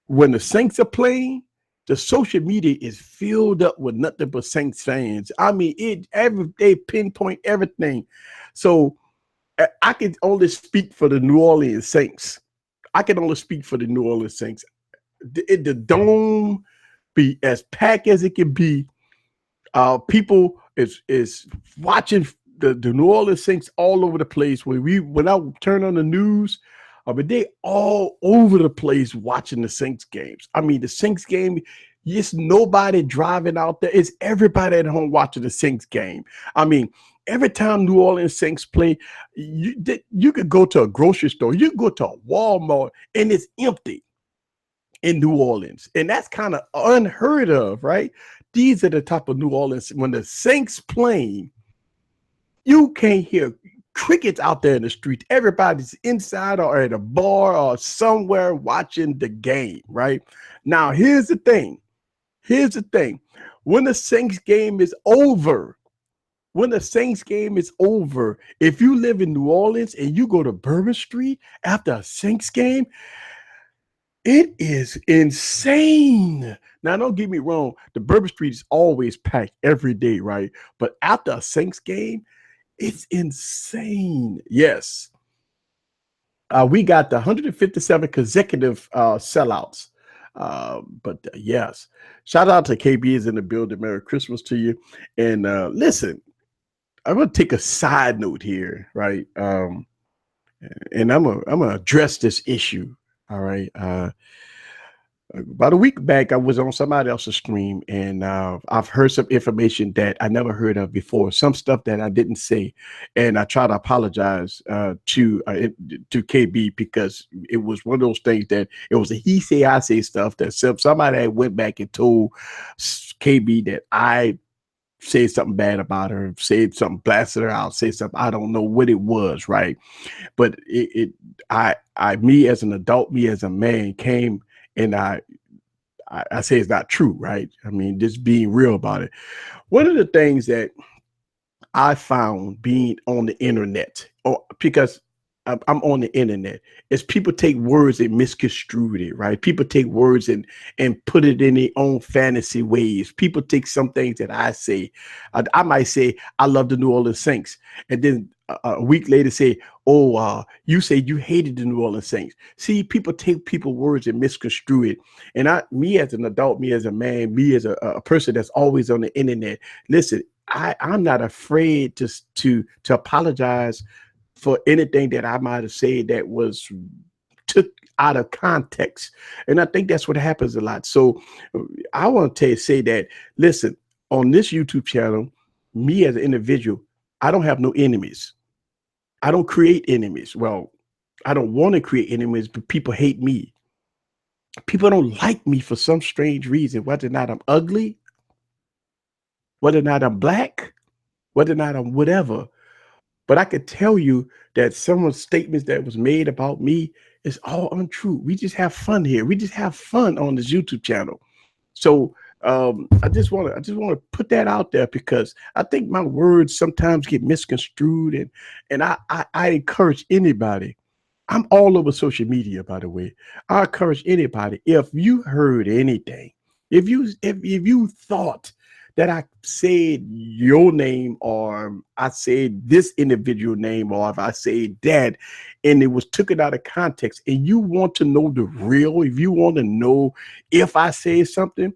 when the Saints are playing, the social media is filled up with nothing but Saints fans. I mean, they pinpoint everything. So I can only speak for the New Orleans Saints. I can only speak for the New Orleans Saints. The dome be as packed as it can be. People is watching the New Orleans Saints all over the place. When I turn on the news, but they all over the place watching the Saints games. I mean, the Saints game, it's nobody driving out there. It's everybody at home watching the Saints game. I mean, every time New Orleans Saints play, you could go to a grocery store, you could go to a Walmart, and it's empty in New Orleans. And that's kind of unheard of, right? These are the type of New Orleans. When the Saints playing, you can't hear crickets out there in the street. Everybody's inside or at a bar or somewhere watching the game, right? Now, here's the thing. When the Saints game is over, if you live in New Orleans and you go to Bourbon Street after a Saints game, it is insane. Now, don't get me wrong. The Bourbon Street is always packed every day, right? But after a Saints game, it's insane. Yes. We got the 157 consecutive sellouts. But yes, shout out to KB is in the building. Merry Christmas to you. And listen, I'm going to take a side note here, right? And I'm gonna address this issue. All right. About a week back, I was on somebody else's stream, and I've heard some information that I never heard of before. Some stuff that I didn't say, and I try to apologize to KB, because it was one of those things that it was a he say I say stuff that somebody had went back and told KB that I said something bad about her, said something, blasted her out, said something. I don't know what it was, right? But me as an adult, me as a man, came and I say it's not true, right? I mean, just being real about it. One of the things that I found being on the internet, because I'm on the internet, is people take words and misconstrue it, right? People take words and put it in their own fantasy ways. People take some things that I say. I might say, I love the New Orleans Saints. And then a week later say, oh, you said you hated the New Orleans Saints. See, people take people's words and misconstrue it. And me as an adult, me as a man, me as a person that's always on the internet, listen, I'm not afraid to apologize for anything that I might have said that was took out of context. And I think that's what happens a lot. So I want to say that, listen, on this YouTube channel, me as an individual, I don't have no enemies. I don't create enemies. Well, I don't want to create enemies, but people hate me. People don't like me for some strange reason, whether or not I'm ugly, whether or not I'm black, whether or not I'm whatever. But I could tell you that some of the statements that was made about me is all untrue. We just have fun here. We just have fun on this YouTube channel. So I just want to put that out there, because I think my words sometimes get misconstrued, and I encourage anybody. I'm all over social media, by the way. I encourage anybody, if you heard anything, if you thought that I said your name, or I said this individual name, or if I said that and it was taken out of context, and you want to know the real, if you want to know if I say something,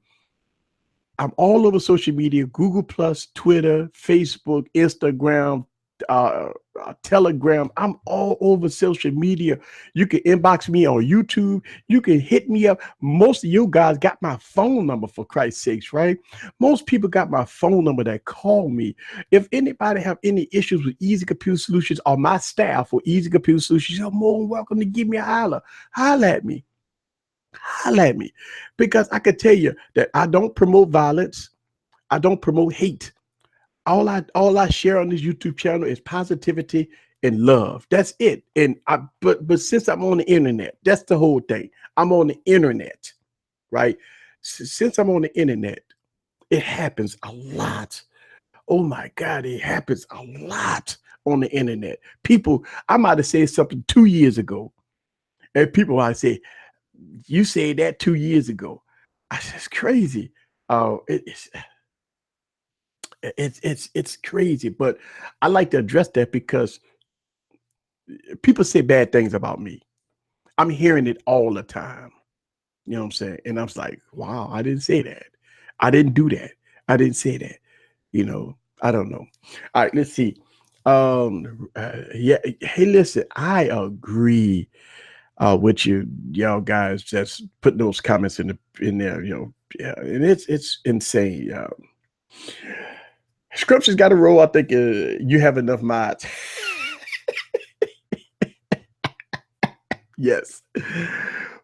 I'm all over social media, Google Plus, Twitter, Facebook, Instagram, uh, Telegram. I'm all over social media. You can inbox me on YouTube. You can hit me up. Most of you guys got my phone number, for Christ's sakes, right? Most people got my phone number that call me. If anybody have any issues with Easy Computer Solutions or my staff or Easy Computer Solutions, you're more than welcome to give me a holler. Holler at me. Holler at me. Because I can tell you that I don't promote violence. I don't promote hate. All I share on this YouTube channel is positivity and love. That's it. And but since I'm on the internet, that's the whole thing. I'm on the internet, right? Since I'm on the internet, it happens a lot. Oh my God, it happens a lot on the internet. People, I might have said something 2 years ago, and people might say, "You said that 2 years ago." I said, "It's crazy." It's it's crazy, but I like to address that because people say bad things about me. I'm hearing it all the time. You know what I'm saying? And I was like, wow, I didn't say that. I didn't do that. I didn't say that. I don't know. All right, let's see. Yeah. Hey, listen, I agree with you, y'all guys. Just put those comments in there. Yeah, and it's insane. Scripture's got a roll. I think you have enough mods. Yes.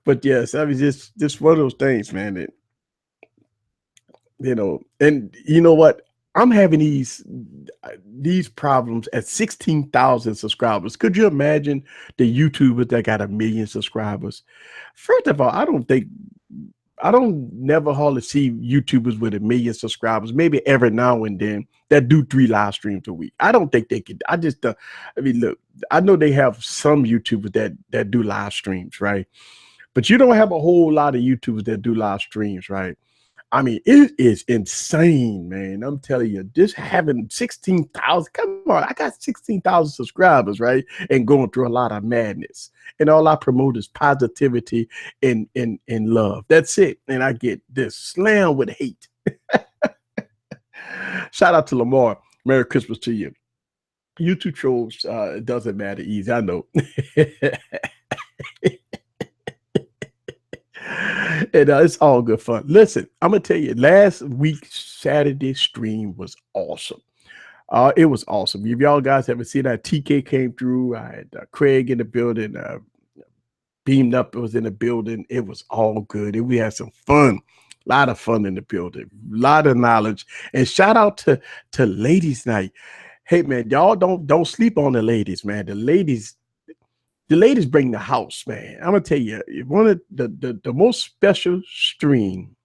But yes, I mean, just one of those things, man. And you know what? I'm having these problems at 16,000 subscribers. Could you imagine the YouTubers that got 1 million subscribers? First of all, I don't never hardly see YouTubers with 1 million subscribers. Maybe every now and then that do 3 live streams a week. I don't think they could. I mean, look, I know they have some YouTubers that do live streams, right? But you don't have a whole lot of YouTubers that do live streams, right? I mean, it is insane, man. I'm telling you, just having 16,000, come on, I got 16,000 subscribers, right? And going through a lot of madness. And all I promote is positivity and love. That's it. And I get this slammed with hate. Shout out to Lamar. Merry Christmas to you. YouTube trolls, it doesn't matter easy. I know. And it's all good fun. Listen, I'm gonna tell you, last week's Saturday stream was awesome. It was awesome. If y'all guys haven't seen that, TK came through. I had Craig in the building. Beamed up was in the building. It was all good, and we had some fun. A lot of fun in the building. A lot of knowledge. And shout out to Ladies Night. Hey man, y'all don't sleep on the ladies, man. The ladies bring the house, man. I'm gonna tell you, one of the most special stream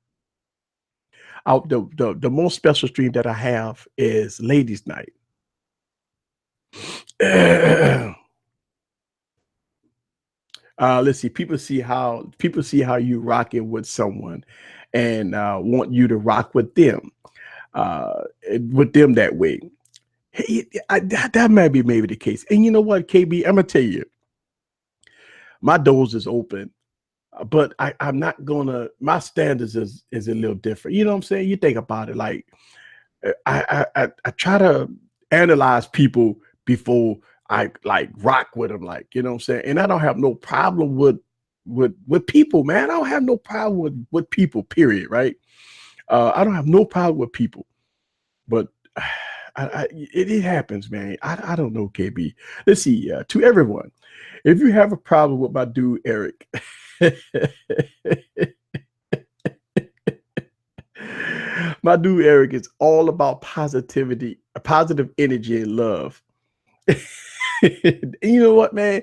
out the most special stream that I have is Ladies Night. Let's see. People see how you rocking with someone, and want you to rock with them that way. Hey, that might be maybe the case. And you know what, KB? I'm gonna tell you, my doors is open, but I'm not gonna. My standards is a little different. You know what I'm saying? You think about it, like I try to analyze people before I like rock with them, like you know what I'm saying. And I don't have no problem with people, man. I don't have no problem with people. Period. Right? I don't have no problem with people, but it happens, man. I don't know, KB. Let's see. To everyone, if you have a problem with my dude Eric. My dude Eric is all about positivity, positive energy, and love. And you know what, man?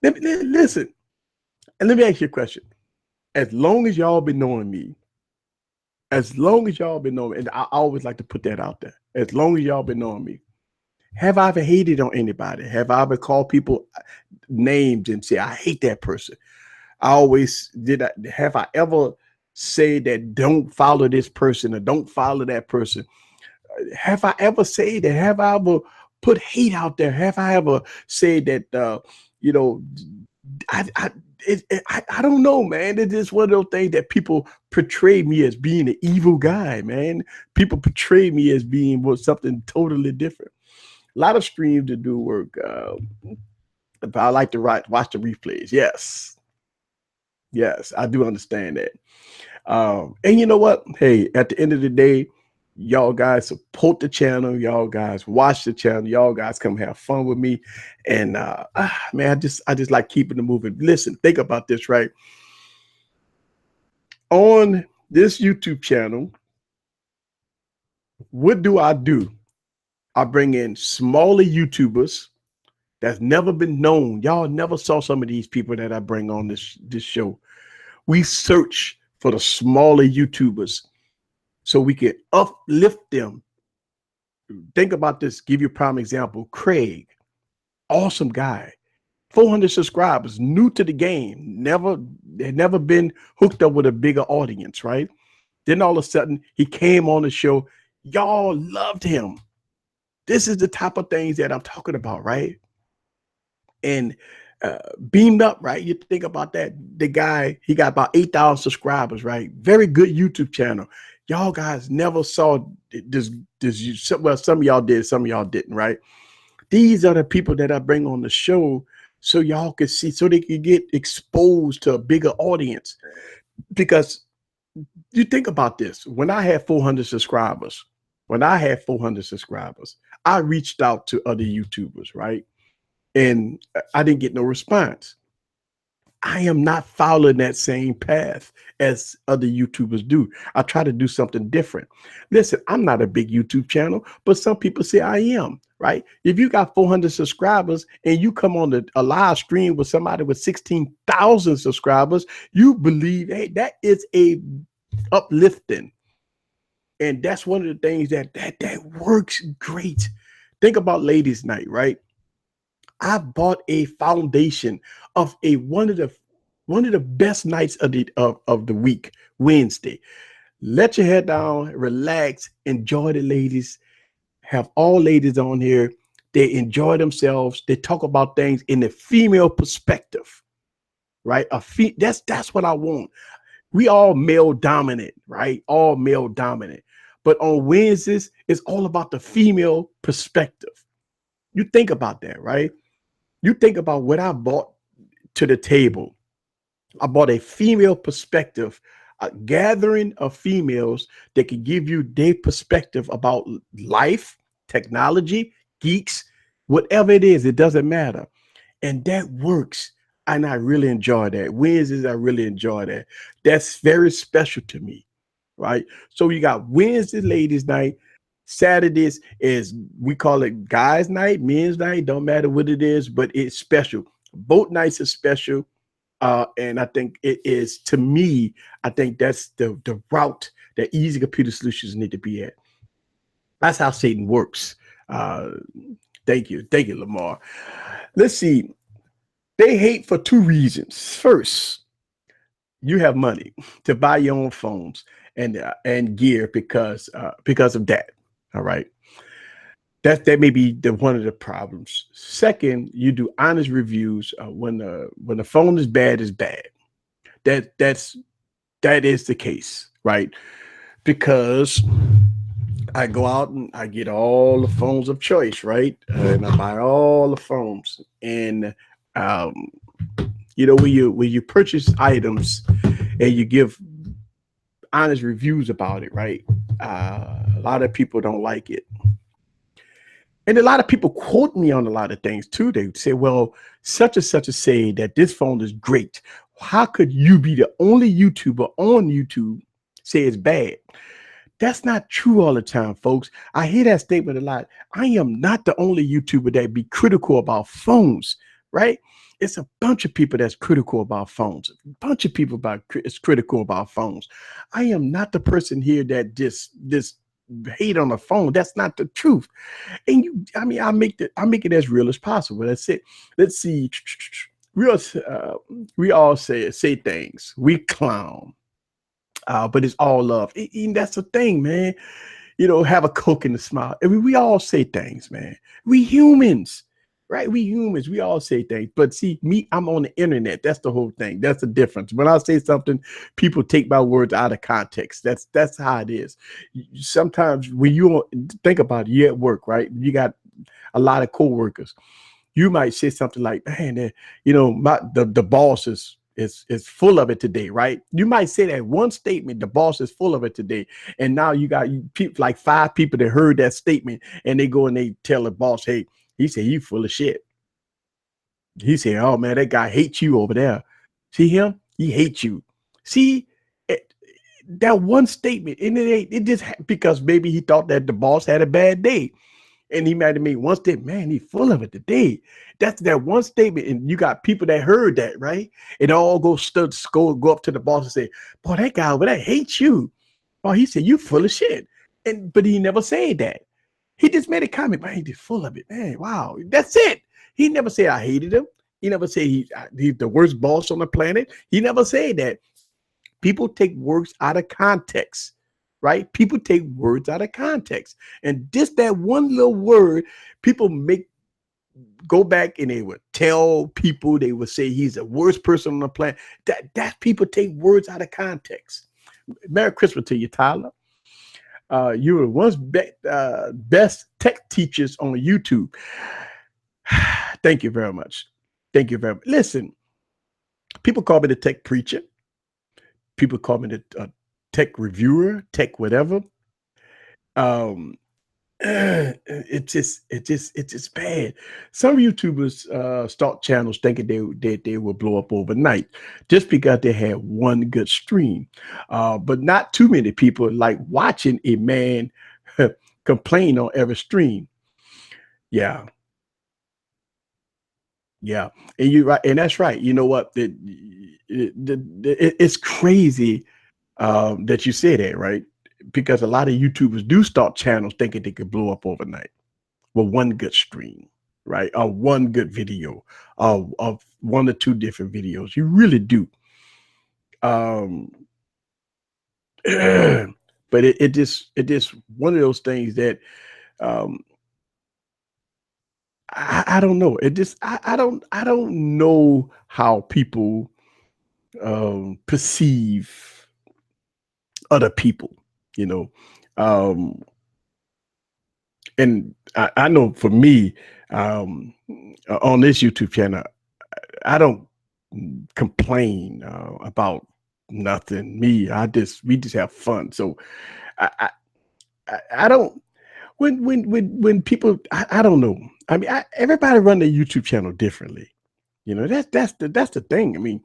Listen, and let me ask you a question. As long as y'all been knowing me, as long as y'all been knowing me, and I always like to put that out there. As long as y'all been knowing me, have I ever hated on anybody? Have I ever called people names and say I hate that person? I always did. Have I ever say that don't follow this person or don't follow that person? Have I ever said that? Have I ever put hate out there? Have I ever said that? You know, I don't know, man. It is one of those things that people portray me as being an evil guy, man. People portray me as being something totally different. A lot of streams to do work. But I like to watch the replays. Yes, yes, I do understand that. And you know what? Hey, at the end of the day, y'all guys support the channel. Y'all guys watch the channel. Y'all guys come have fun with me. And man, I just like keeping it moving. Listen, think about this, right? On this YouTube channel, what do? I bring in smaller YouTubers that's never been known. Y'all never saw some of these people that I bring on this show. We search for the smaller YouTubers so we can uplift them. Think about this. Give you a prime example. Craig, awesome guy, 400 subscribers, new to the game, had never been hooked up with a bigger audience, right? Then all of a sudden he came on the show. Y'all loved him. This is the type of things that I'm talking about, right? And beamed up, right? You think about that. The guy, he got about 8,000 subscribers, right? Very good YouTube channel. Y'all guys never saw this. Well, some of y'all did, some of y'all didn't, right? These are the people that I bring on the show so y'all can see, so they can get exposed to a bigger audience. Because you think about this. When I had 400 subscribers, I reached out to other YouTubers, right? And I didn't get no response. I am not following that same path as other YouTubers do. I try to do something different. Listen, I'm not a big YouTube channel, but some people say I am, right? If you got 400 subscribers and you come on a live stream with somebody with 16,000 subscribers, you believe, hey, that is a uplifting. And that's one of the things that works great. Think about ladies' night, right? I bought a foundation of one of the best nights of the week, Wednesday. Let your head down, relax, enjoy the ladies. Have all ladies on here. They enjoy themselves. They talk about things in the female perspective, right? That's what I want. We all male dominant, right? All male dominant. But on Wednesdays, it's all about the female perspective. You think about that, right? You think about what I brought to the table. I brought a female perspective, a gathering of females that can give you their perspective about life, technology, geeks, whatever it is, it doesn't matter. And that works. And I really enjoy that. Wednesdays, I really enjoy that. That's very special to me, right? So you got Wednesday, ladies' night. Saturdays is, we call it guys' night, men's night, don't matter what it is, but it's special. Both nights are special. And I think it is, to me, I think that's the route that Easy Computer Solutions need to be at. That's how Satan works. Thank you, Lamar. Let's see. They hate for two reasons. First, you have money to buy your own phones and gear because of that. All right. That may be one of the problems. Second, you do honest reviews. When the phone is bad, it's bad. That is the case, right? Because I go out and I get all the phones of choice, right? And I buy all the phones. And when you purchase items and you give honest reviews about it, right? A lot of people don't like it. And a lot of people quote me on a lot of things too. They say, well, such and such a say that this phone is great. How could you be the only YouTuber on YouTube say it's bad? That's not true all the time, folks. I hear that statement a lot. I am not the only YouTuber that be critical about phones, right? It's a bunch of people that's critical about phones. A bunch of people is critical about phones. I am not the person here that just hate on the phone. That's not the truth. And I make it as real as possible. That's it. Let's see. We all say things. We clown. But it's all love. And that's the thing, man. Have a Coke in the smile. I mean, we all say things, man. We humans, right? We humans, we all say things. But see, me, I'm on the internet. That's the whole thing. That's the difference. When I say something, people take my words out of context. That's how it is. Sometimes when you think about it, you're at work, right? You got a lot of coworkers. You might say something like, "Man, the boss is full of it today," right? You might say that one statement, "The boss is full of it today," and now you got people like 5 people that heard that statement, and they go and they tell the boss, "Hey, he said you full of shit." He said, "Oh man, that guy hates you over there. See him? He hates you." See, it, that one statement, and it just because maybe he thought that the boss had a bad day, and he might have made one statement. Man, he's full of it today. That's that one statement, and you got people that heard that, right? And all go up to the boss and say, "Boy, that guy over there hates you." Oh, he said you full of shit, but he never said that. He just made a comment, man, he's full of it, man. Wow, that's it. He never said I hated him. He never said he's the worst boss on the planet. He never said that. People take words out of context, right? People take words out of context. And just that one little word, people go back and they would tell people, they would say he's the worst person on the planet. That people take words out of context. Merry Christmas to you, Tyler. You were once best tech teachers on YouTube. Thank you very much. Thank you very much. Listen, people call me the tech preacher. People call me the tech reviewer, tech whatever. Um, it's just bad. Some YouTubers start channels thinking they will blow up overnight just because they had one good stream. But not too many people like watching a man complain on every stream. Yeah, yeah, and you right, and that's right. You know what? It's crazy that you say that, right? Because a lot of YouTubers do start channels thinking they could blow up overnight with one good stream, right? Or one good video, of one or two different videos. You really do. Um, but it just one of those things that um, I don't know. It just I don't know how people perceive other people, you know. Um, and I know for me, on this YouTube channel, I don't complain about nothing. We just have fun. So I I don't when people I don't know. I mean, everybody run their YouTube channel differently. You know, that's the thing. I mean,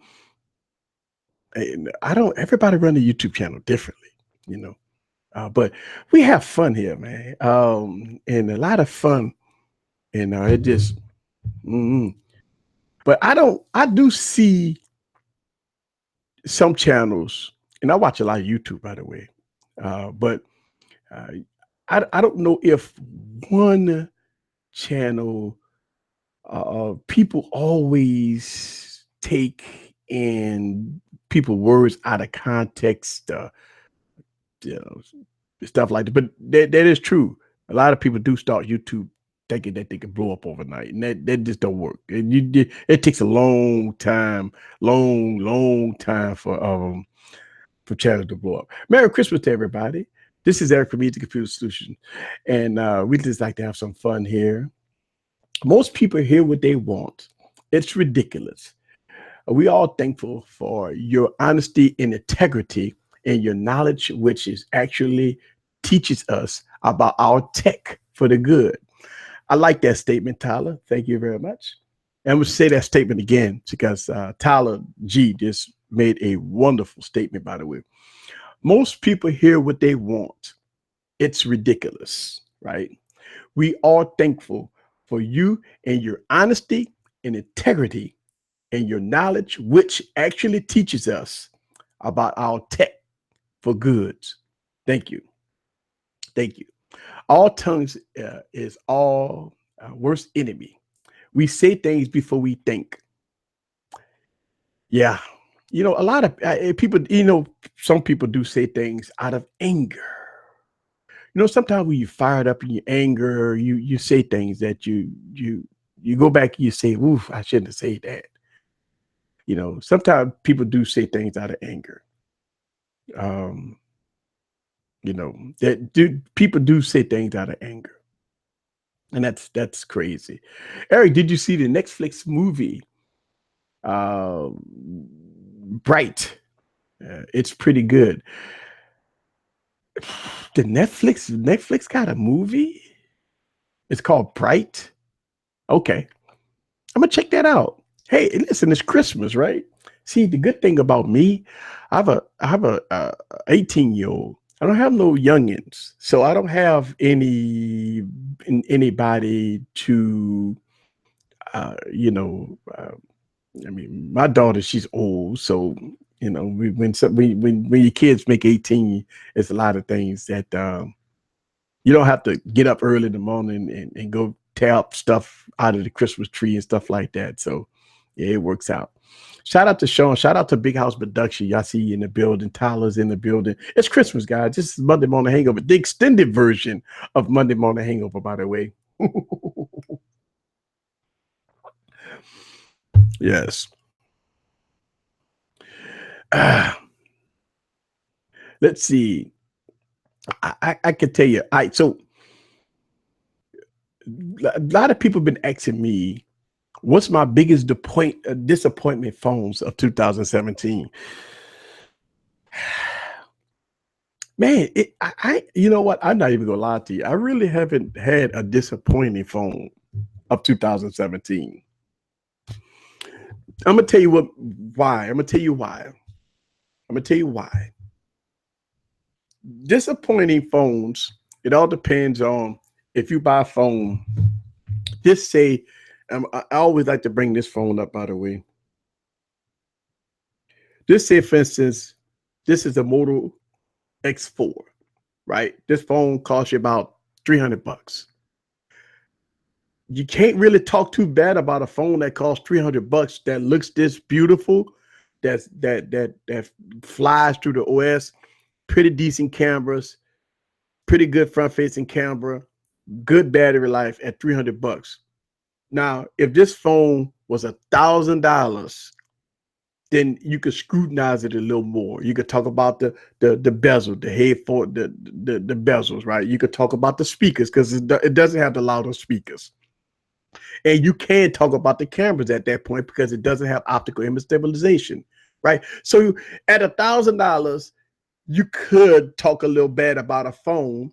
and I don't. Everybody run the YouTube channel differently. You know, but we have fun here, man, and a lot of fun. And it just. Mm, but I don't. I do see some channels, and I watch a lot of YouTube, by the way. But uh, I don't know if one channel people always take in people words out of context, you know, stuff like that. But that is true. A lot of people do start YouTube thinking that they can blow up overnight, and that just don't work. It takes a long time for channels to blow up. Merry Christmas to everybody. This is Eric from Meet the Computer Solution, and we just like to have some fun here. Most people hear what they want. It's ridiculous. We all thankful for your honesty and integrity and your knowledge, which is actually teaches us about our tech for the good. I like that statement, Tyler. Thank you very much. And I'm going to say that statement again because Tyler G just made a wonderful statement, by the way. Most people hear what they want. It's ridiculous, right? We are thankful for you and your honesty and integrity and your knowledge, which actually teaches us about our tech for goods. Thank you. Thank you. All tongues is all worst enemy. We say things before we think. Yeah. You know, a lot of people, some people do say things out of anger. Sometimes when you fired up in your anger, you say things that you go back and you say, "Oof, I shouldn't have said that." Sometimes people do say things out of anger. Um, that do people do say things out of anger. And that's crazy. Eric, did you see the Netflix movie uh, Bright? It's pretty good. The Netflix got a movie. It's called Bright. Okay, I'm gonna check that out. Hey, listen, it's Christmas, right? See, the good thing about me, I have a 18-year-old. I don't have no youngins, so I don't have anybody to, you know. I mean, my daughter, she's old, so when your kids make 18, it's a lot of things that you don't have to get up early in the morning and go tear up stuff out of the Christmas tree and stuff like that. So yeah, it works out. Shout out to Sean. Shout out to Big House Production. Y'all see you in the building. Tyler's in the building. It's Christmas, guys. This is Monday Morning Hangover, the extended version of Monday Morning Hangover, by the way. Yes. Uh, let's see. I can tell you. So a lot of people have been asking me, what's my biggest disappointment phones of 2017? Man, you know what? I'm not even gonna lie to you. I really haven't had a disappointing phone of 2017. I'm gonna tell you why. I'm gonna tell you why. I'm gonna tell you why. Disappointing phones. It all depends on if you buy a phone. Just say, I always like to bring this phone up, by the way. Just say, for instance, this is a Moto X4, right? This phone costs you about $300. You can't really talk too bad about a phone that costs $300 that looks this beautiful, that flies through the OS, pretty decent cameras, pretty good front facing camera, good battery life at $300. Now, if this phone was $1,000, then you could scrutinize it a little more. You could talk about the bezel, the headphone, the bezels, right? You could talk about the speakers because it doesn't have the louder speakers. And you can talk about the cameras at that point because it doesn't have optical image stabilization, right? So at $1,000, you could talk a little bad about a phone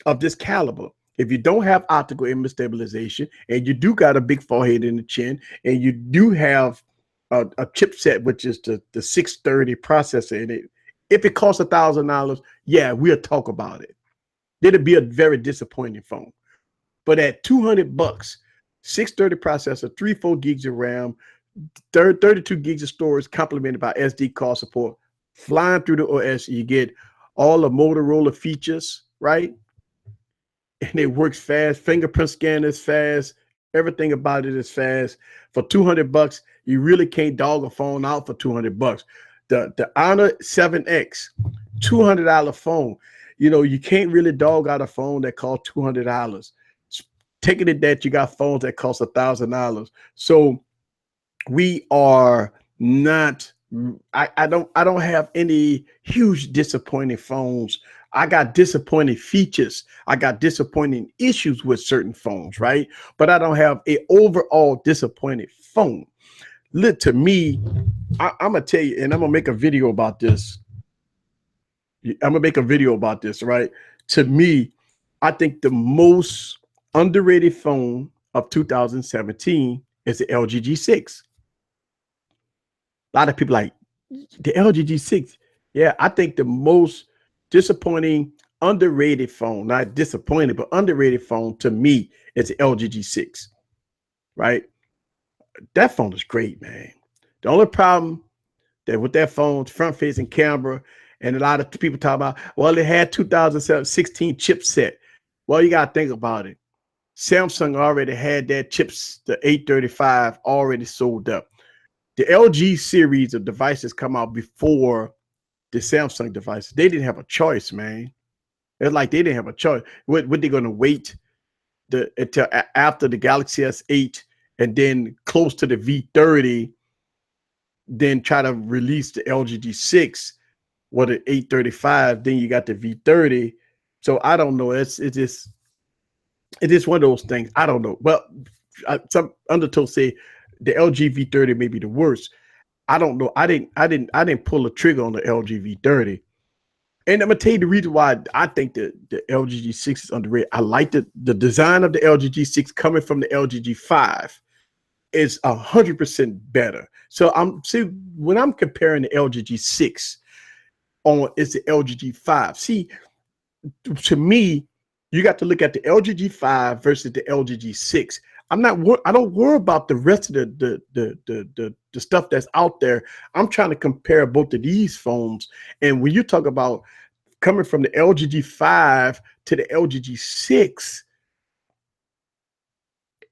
of this caliber. If you don't have optical image stabilization and you do got a big forehead in the chin and you do have a chipset, which is the 630 processor in it, if it costs $1,000, yeah, we'll talk about it. It'd be a very disappointing phone. But at $200, 630 processor, 4 gigs of RAM, 32 gigs of storage, complemented by SD card support, flying through the OS, you get all the Motorola features, right? And it works fast. Fingerprint scan is fast. Everything about it is fast. For $200, you really can't dog a phone out for $200. The Honor 7X, $200 phone. You know, you can't really dog out a phone that costs $200. Taking it that you got phones that cost $1,000. So we are not. I don't have any huge disappointing phones. I got disappointing features. I got disappointing issues with certain phones, right? But I don't have a overall disappointed phone. To me, I'm gonna tell you, and I'm gonna make a video about this. Right? To me, I think the most underrated phone of 2017 is the LG G6. A lot of people like the LG G6. Yeah, I think the most disappointing, underrated phone, not disappointed, but underrated phone to me is the LG G6, right? That phone is great, man. The only problem that with that phone, front facing camera, and a lot of people talk about, well, it had 2016 chipset. Well, you got to think about it. Samsung already had that chips, the 835 already sold up. The LG series of devices come out before the Samsung devices. They didn't have a choice, man. It's like they didn't have a choice. What they going to wait until after the Galaxy S8 and then close to the V30, then try to release the LG G6 with an 835. Then you got the V30. So I don't know. It's just It is one of those things. I don't know. Well, some undertow say the LG V30 may be the worst. I don't know. I didn't pull a trigger on the LG V30. And I'm gonna tell you the reason why I think the LG G6 is underrated. I like the design of the LG G6 coming from the LG G5 is 100% better. So I'm see when I'm comparing the LG G6 on it's the LG G5. See, to me, you got to look at the LG G5 versus the LG G6. I don't worry about the rest of the stuff that's out there. I'm trying to compare both of these phones. And when you talk about coming from the LG G5 to the LG G6,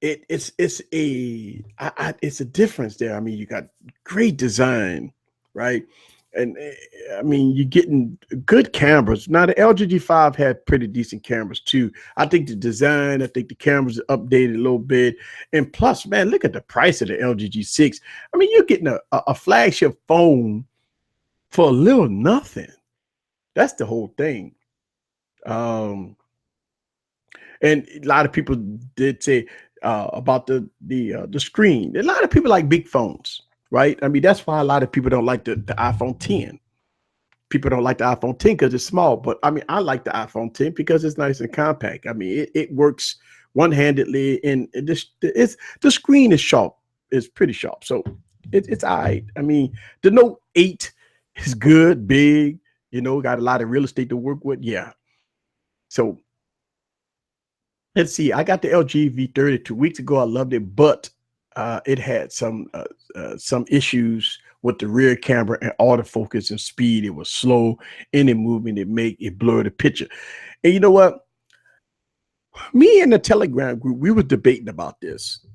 it's a difference there. I mean, you got great design, right? And I mean, you're getting good cameras. Now the LG G5 had pretty decent cameras too. I think the design, I think the cameras are updated a little bit, and plus, man, look at the price of the LG G6. I mean, you're getting a flagship phone for a little nothing. That's the whole thing. Um, And a lot of people did say about the screen. A lot of people like big phones, right? I mean, that's why a lot of people don't like the iPhone 10. People don't like the iPhone 10 because it's small. But I mean, I like the iPhone 10 because it's nice and compact. I mean, it works one-handedly, and the screen is sharp. It's pretty sharp. So it's all right. I mean, the Note 8 is good, big, got a lot of real estate to work with. Yeah. So let's see. I got the LG V30 2 weeks ago. I loved it, but it had some issues with the rear camera and autofocus and speed. It was slow. Any movement it blurred the picture. And you know what? Me and the Telegram group, we were debating about this.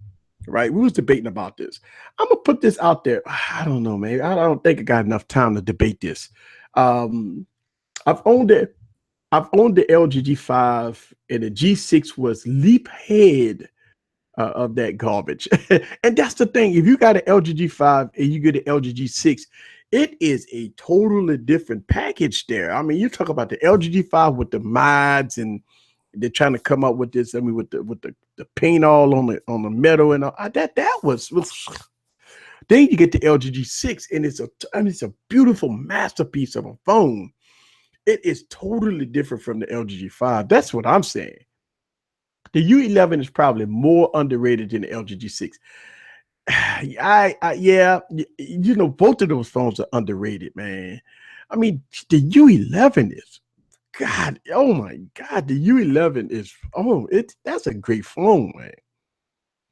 Right? We was debating about this. I'm gonna put this out there. I don't know, man. I don't think I got enough time to debate this. Um, I've owned it. I've owned the LG G5, and the G6 was leap head of that garbage. And that's the thing. If you got an LG G5 and you get an LG G6, it is a totally different package there. I mean, you talk about the LG G5 with the mods, and they're trying to come up with this. I mean, with the paint all on the metal and all, that was. Then you get the LG G6, and it's a beautiful masterpiece of a phone. It is totally different from the LG G5. That's what I'm saying. The U11 is probably more underrated than the LG G6. Yeah, both of those phones are underrated, man. I mean, the U11 is God. Oh my God, the U11 is that's a great phone, man.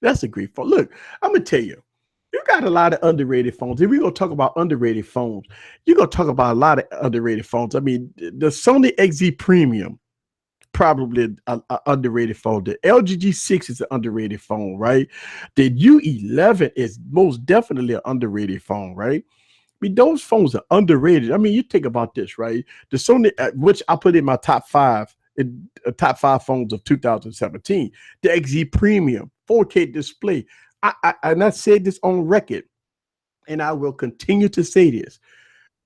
That's a great phone. Look, I'm gonna tell you, you got a lot of underrated phones. If we're gonna talk about underrated phones, you're gonna talk about a lot of underrated phones. I mean, the Sony XZ Premium, probably a underrated phone. The LG G6 is an underrated phone, right? The U11 is most definitely an underrated phone, right? I mean, those phones are underrated. I mean, you think about this, right? The Sony, which I put in my top five phones of 2017, the XZ Premium, 4K display. I said this on record, and I will continue to say this.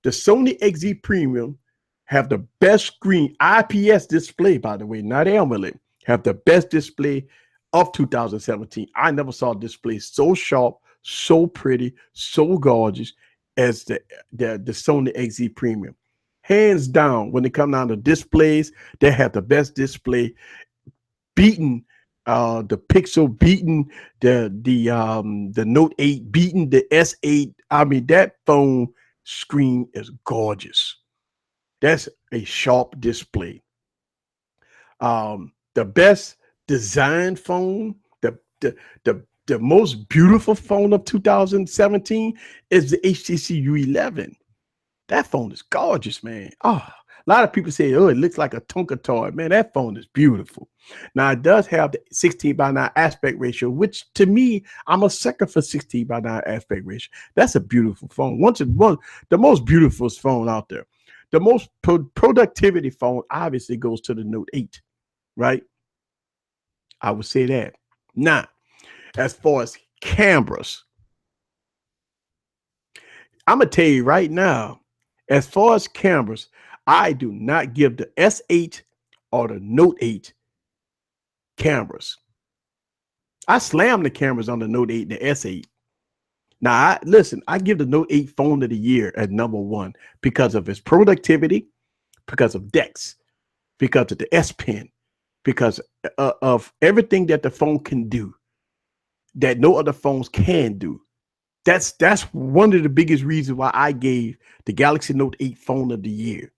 The Sony XZ Premium have the best screen, IPS display, by the way, not AMOLED, have the best display of 2017. I never saw a display so sharp, so pretty, so gorgeous as the Sony XZ Premium. Hands down, when it comes down to displays, they have the best display, beating the Pixel, beating the Note 8, beating the S8. I mean, that phone screen is gorgeous. That's a sharp display. The best design phone, the most beautiful phone of 2017 is the HTC U11. That phone is gorgeous, man. Oh, a lot of people say, oh, it looks like a Tonka toy. Man, that phone is beautiful. Now, it does have the 16:9 aspect ratio, which to me, I'm a sucker for 16:9 aspect ratio. That's a beautiful phone. The most beautiful phone out there. The most productivity phone obviously goes to the Note 8, right? I would say that. Now, as far as cameras, I'm going to tell you right now, as far as cameras, I do not give the S8 or the Note 8 cameras. I slammed the cameras on the Note 8 and the S8. Now, listen, I give the Note 8 phone of the year at #1 because of its productivity, because of DeX, because of the S Pen, because of everything that the phone can do that no other phones can do. That's one of the biggest reasons why I gave the Galaxy Note 8 phone of the year.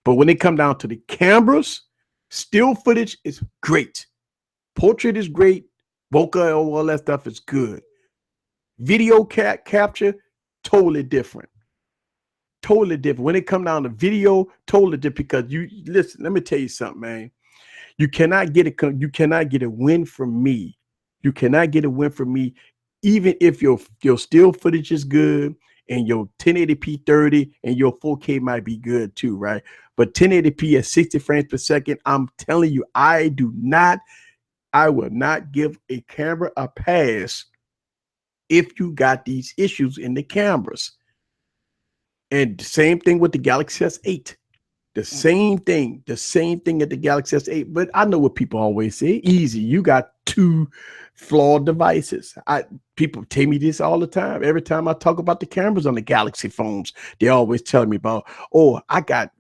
But when it come down to the cameras, still footage is great. Portrait is great. Bokeh, all that stuff is good. Video capture, totally different. Totally different. When it come down to video, totally different. Because you listen, let me tell you something, man. You cannot get a win from me. You cannot get a win from me, even if your still footage is good and your 1080p 30 and your 4K might be good too, right? But 1080p at 60 frames per second, I'm telling you, I will not give a camera a pass if you got these issues in the cameras. And same thing with the Galaxy S8. The same thing at the Galaxy S8. But I know what people always say: easy. You got two flawed devices. People tell me this all the time. Every time I talk about the cameras on the Galaxy phones, they always telling me about, oh, I got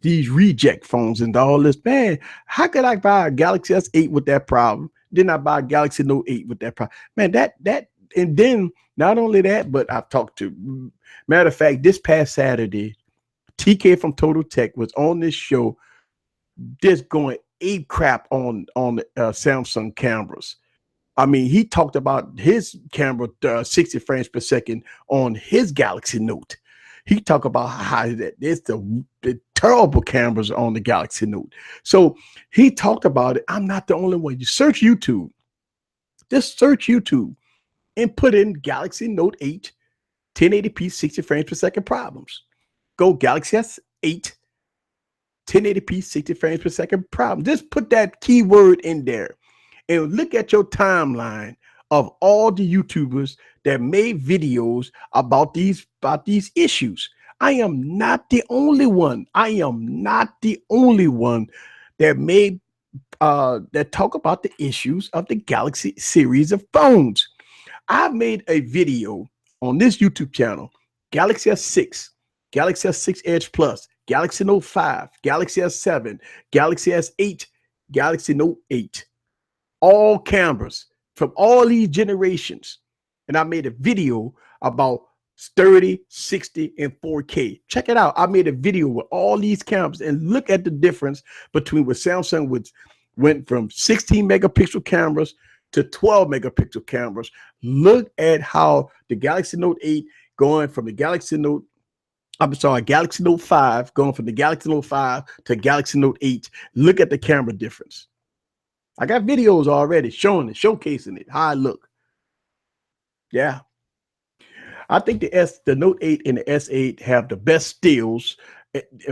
these reject phones and all this. Man, how could I buy a Galaxy S8 with that problem? Then I buy a Galaxy Note 8 with that problem. Man, that and then not only that, but I've talked to, matter of fact, this past Saturday, TK from Total Tech was on this show, just going ape crap on Samsung cameras. I mean, he talked about his camera 60 frames per second on his Galaxy Note. He talked about how it's the terrible cameras on the Galaxy Note. So he talked about it. I'm not the only one. You search YouTube. Just search YouTube and put in Galaxy Note 8 1080p 60 frames per second problems. Go Galaxy S8 1080p 60 frames per second problem. Just put that keyword in there and look at your timeline of all the YouTubers that made videos about these issues. I am not the only one. I am not the only one that made that talk about the issues of the Galaxy series of phones. I've made a video on this YouTube channel: Galaxy S6, Galaxy S6 Edge Plus, Galaxy Note 5, Galaxy S7, Galaxy S8, Galaxy Note 8. All cameras from all these generations. And I made a video about 30, 60, and 4K. Check it out. I made a video with all these cameras and look at the difference between what Samsung went from 16 megapixel cameras to 12 megapixel cameras. Look at how the Galaxy Note 8 going from the Galaxy Note 5, going from the Galaxy Note 5 to Galaxy Note 8. Look at the camera difference. I got videos already showing it, showcasing it, how I look. Yeah. I think the Note 8 and the S8 have the best stills,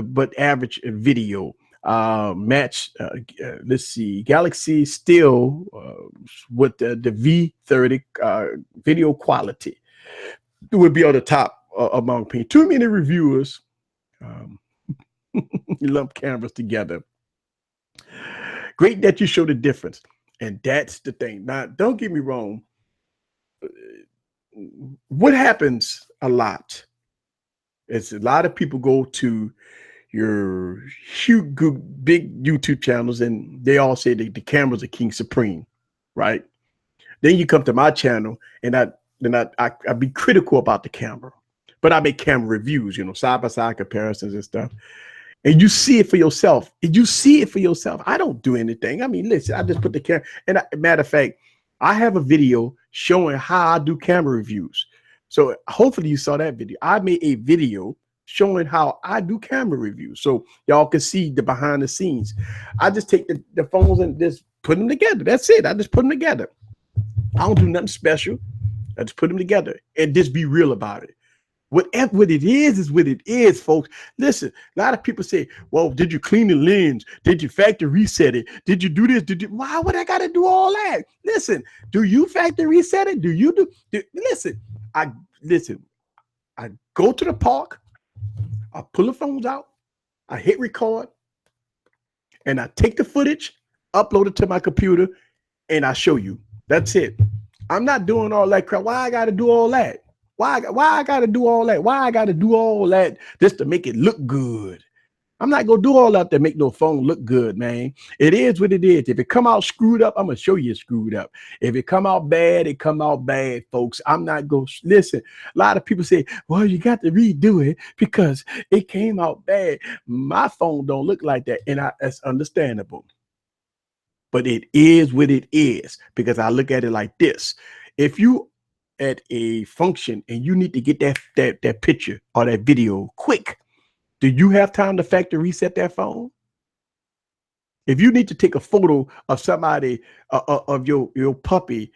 but average video. Let's see, Galaxy still with the V30 video quality, it would be on the top among opinion. Too many reviewers lump cameras together. Great that you show the difference, and that's the thing. Now, don't get me wrong. What happens a lot is a lot of people go to your huge, big YouTube channels, and they all say the cameras are king supreme, right? Then you come to my channel, and I be critical about the camera, but I make camera reviews, side by side comparisons and stuff. And you see it for yourself. I don't do anything. I mean, listen, I just put the camera. And matter of fact, I have a video showing how I do camera reviews. So hopefully you saw that video. I made a video showing how I do camera reviews, so y'all can see the behind the scenes. I just take the phones and just put them together. That's it. I just put them together. I don't do nothing special. I just put them together and just be real about it. What it is what it is, folks. Listen, a lot of people say, well, did you clean the lens? Did you factory reset it? Did you do this? Why would I got to do all that? Listen, do you factory reset it? Listen, I go to the park, I pull the phones out, I hit record, and I take the footage, upload it to my computer, and I show you. That's it. I'm not doing all that crap. Why I got to do all that? Why I got to do all that? Why I got to do all that just to make it look good? I'm not gonna do all that to make no phone look good, man. It is what it is. If it come out screwed up, I'm gonna show you it's screwed up. If it come out bad, it come out bad, folks. I'm not gonna listen. A lot of people say, "Well, you got to redo it because it came out bad." My phone don't look like that, and that's understandable. But it is what it is because I look at it like this: if you at a function and you need to get that picture or that video quick, do you have time to factory reset that phone? If you need to take a photo of somebody of your puppy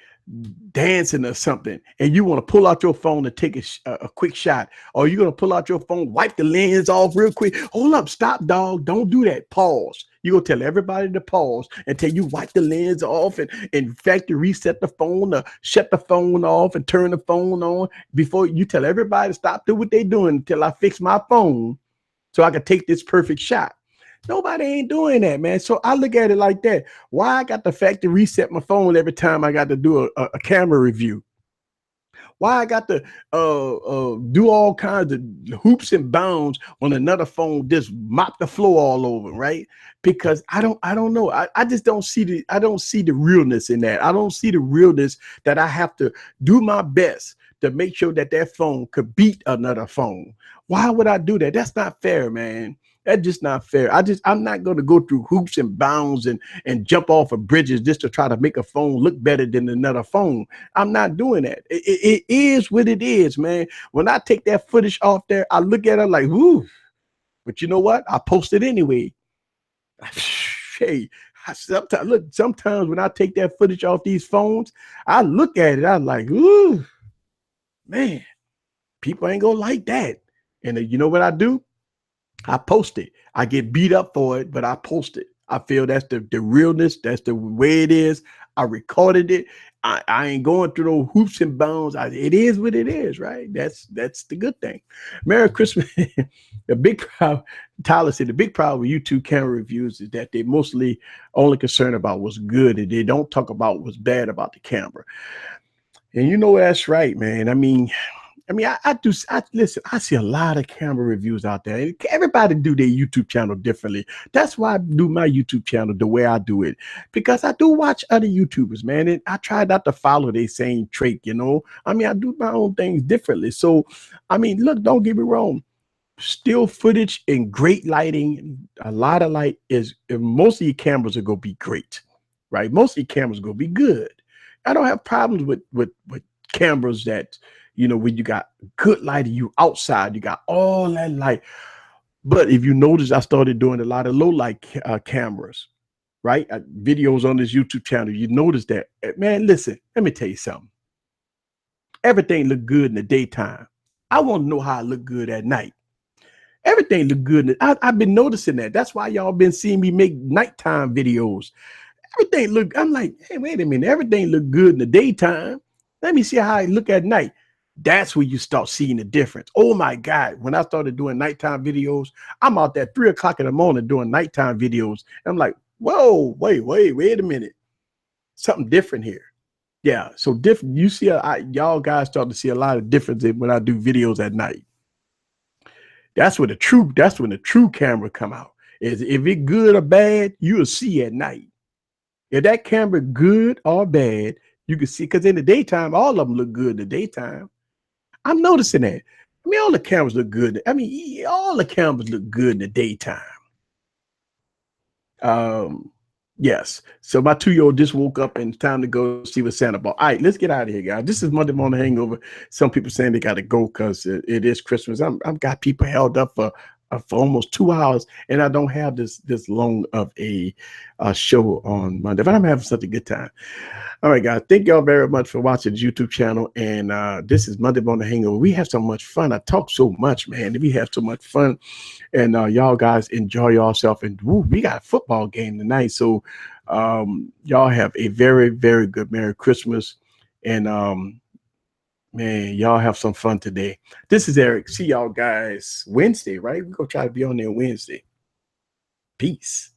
dancing or something, and you want to pull out your phone to take a quick shot, or you're gonna pull out your phone, wipe the lens off real quick. Hold up, stop, dog. Don't do that. Pause. You gonna tell everybody to pause until you wipe the lens off and factory reset the phone, or shut the phone off and turn the phone on before you tell everybody to stop doing what they're doing until I fix my phone so I can take this perfect shot. Nobody ain't doing that, man. So I look at it like that. Why I got the factory reset my phone every time I got to do a camera review? Why I got to do all kinds of hoops and bounds on another phone, just mop the floor all over, right? Because I don't know. I just I don't see the realness in that. I don't see the realness that I have to do my best to make sure that that phone could beat another phone. Why would I do that? That's not fair, man. That's just not fair. I'm not going to go through hoops and bounds and jump off of bridges just to try to make a phone look better than another phone. I'm not doing that. It is what it is, man. When I take that footage off there, I look at it like, whoo. But you know what? I post it anyway. Hey, sometimes when I take that footage off these phones, I look at it, I'm like, ooh, man, people ain't gonna like that. And you know what I do? I post it. I get beat up for it, but I post it. I feel that's the realness. That's the way it is. I recorded it. I ain't going through those hoops and bounds. It is what it is, right? That's the good thing. Merry Christmas. The big problem, Tyler said, the big problem with YouTube camera reviews is that they mostly only concerned about what's good and they don't talk about what's bad about the camera. And you know that's right, man. I listen, I see a lot of camera reviews out there. Everybody do their YouTube channel differently. That's why I do my YouTube channel the way I do it, because I do watch other YouTubers, man. And I try not to follow their same trait, you know. I do my own things differently. So, look, don't get me wrong. Still footage and great lighting, a lot of light is, most of your cameras are going to be great, right? Most of your cameras are going to be good. I don't have problems with cameras that, when you got good lighting, you outside, you got all that light. But if you notice, I started doing a lot of low light cameras, right? Videos on this YouTube channel. You notice that, man. Listen, let me tell you something. Everything look good in the daytime. I want to know how it look good at night. Everything look good. I've been noticing that. That's why y'all been seeing me make nighttime videos. Everything look. I'm like, hey, wait a minute. Everything look good in the daytime. Let me see how I look at night. That's where you start seeing the difference. Oh my God. When I started doing nighttime videos, I'm out there 3 o'clock in the morning doing nighttime videos. And I'm like, whoa, wait a minute. Something different here. Yeah. So different. You see, y'all guys start to see a lot of difference when I do videos at night. That's when the true camera come out. Is if it good or bad, you'll see at night. If that camera good or bad, you can see, because in the daytime, all of them look good in the daytime. I'm noticing that. All the cameras look good. All the cameras look good in the daytime. Um, yes. So my 2-year-old just woke up and it's time to go see what Santa bought. All right, let's get out of here, guys. This is Monday Morning Hangover. Some people saying they got to go because it is Christmas. I've got people held up for almost 2 hours, and I don't have this long of a show on Monday, but I'm having such a good time. All right, guys. Thank y'all very much for watching the YouTube channel. And this is Monday Morning Hangover. We have so much fun. I talk so much, man. We have so much fun. And y'all guys enjoy yourself. And we got a football game tonight. So y'all have a very, very good Merry Christmas. And man, y'all have some fun today. This is Eric. See y'all guys Wednesday, right? We're going to try to be on there Wednesday. Peace.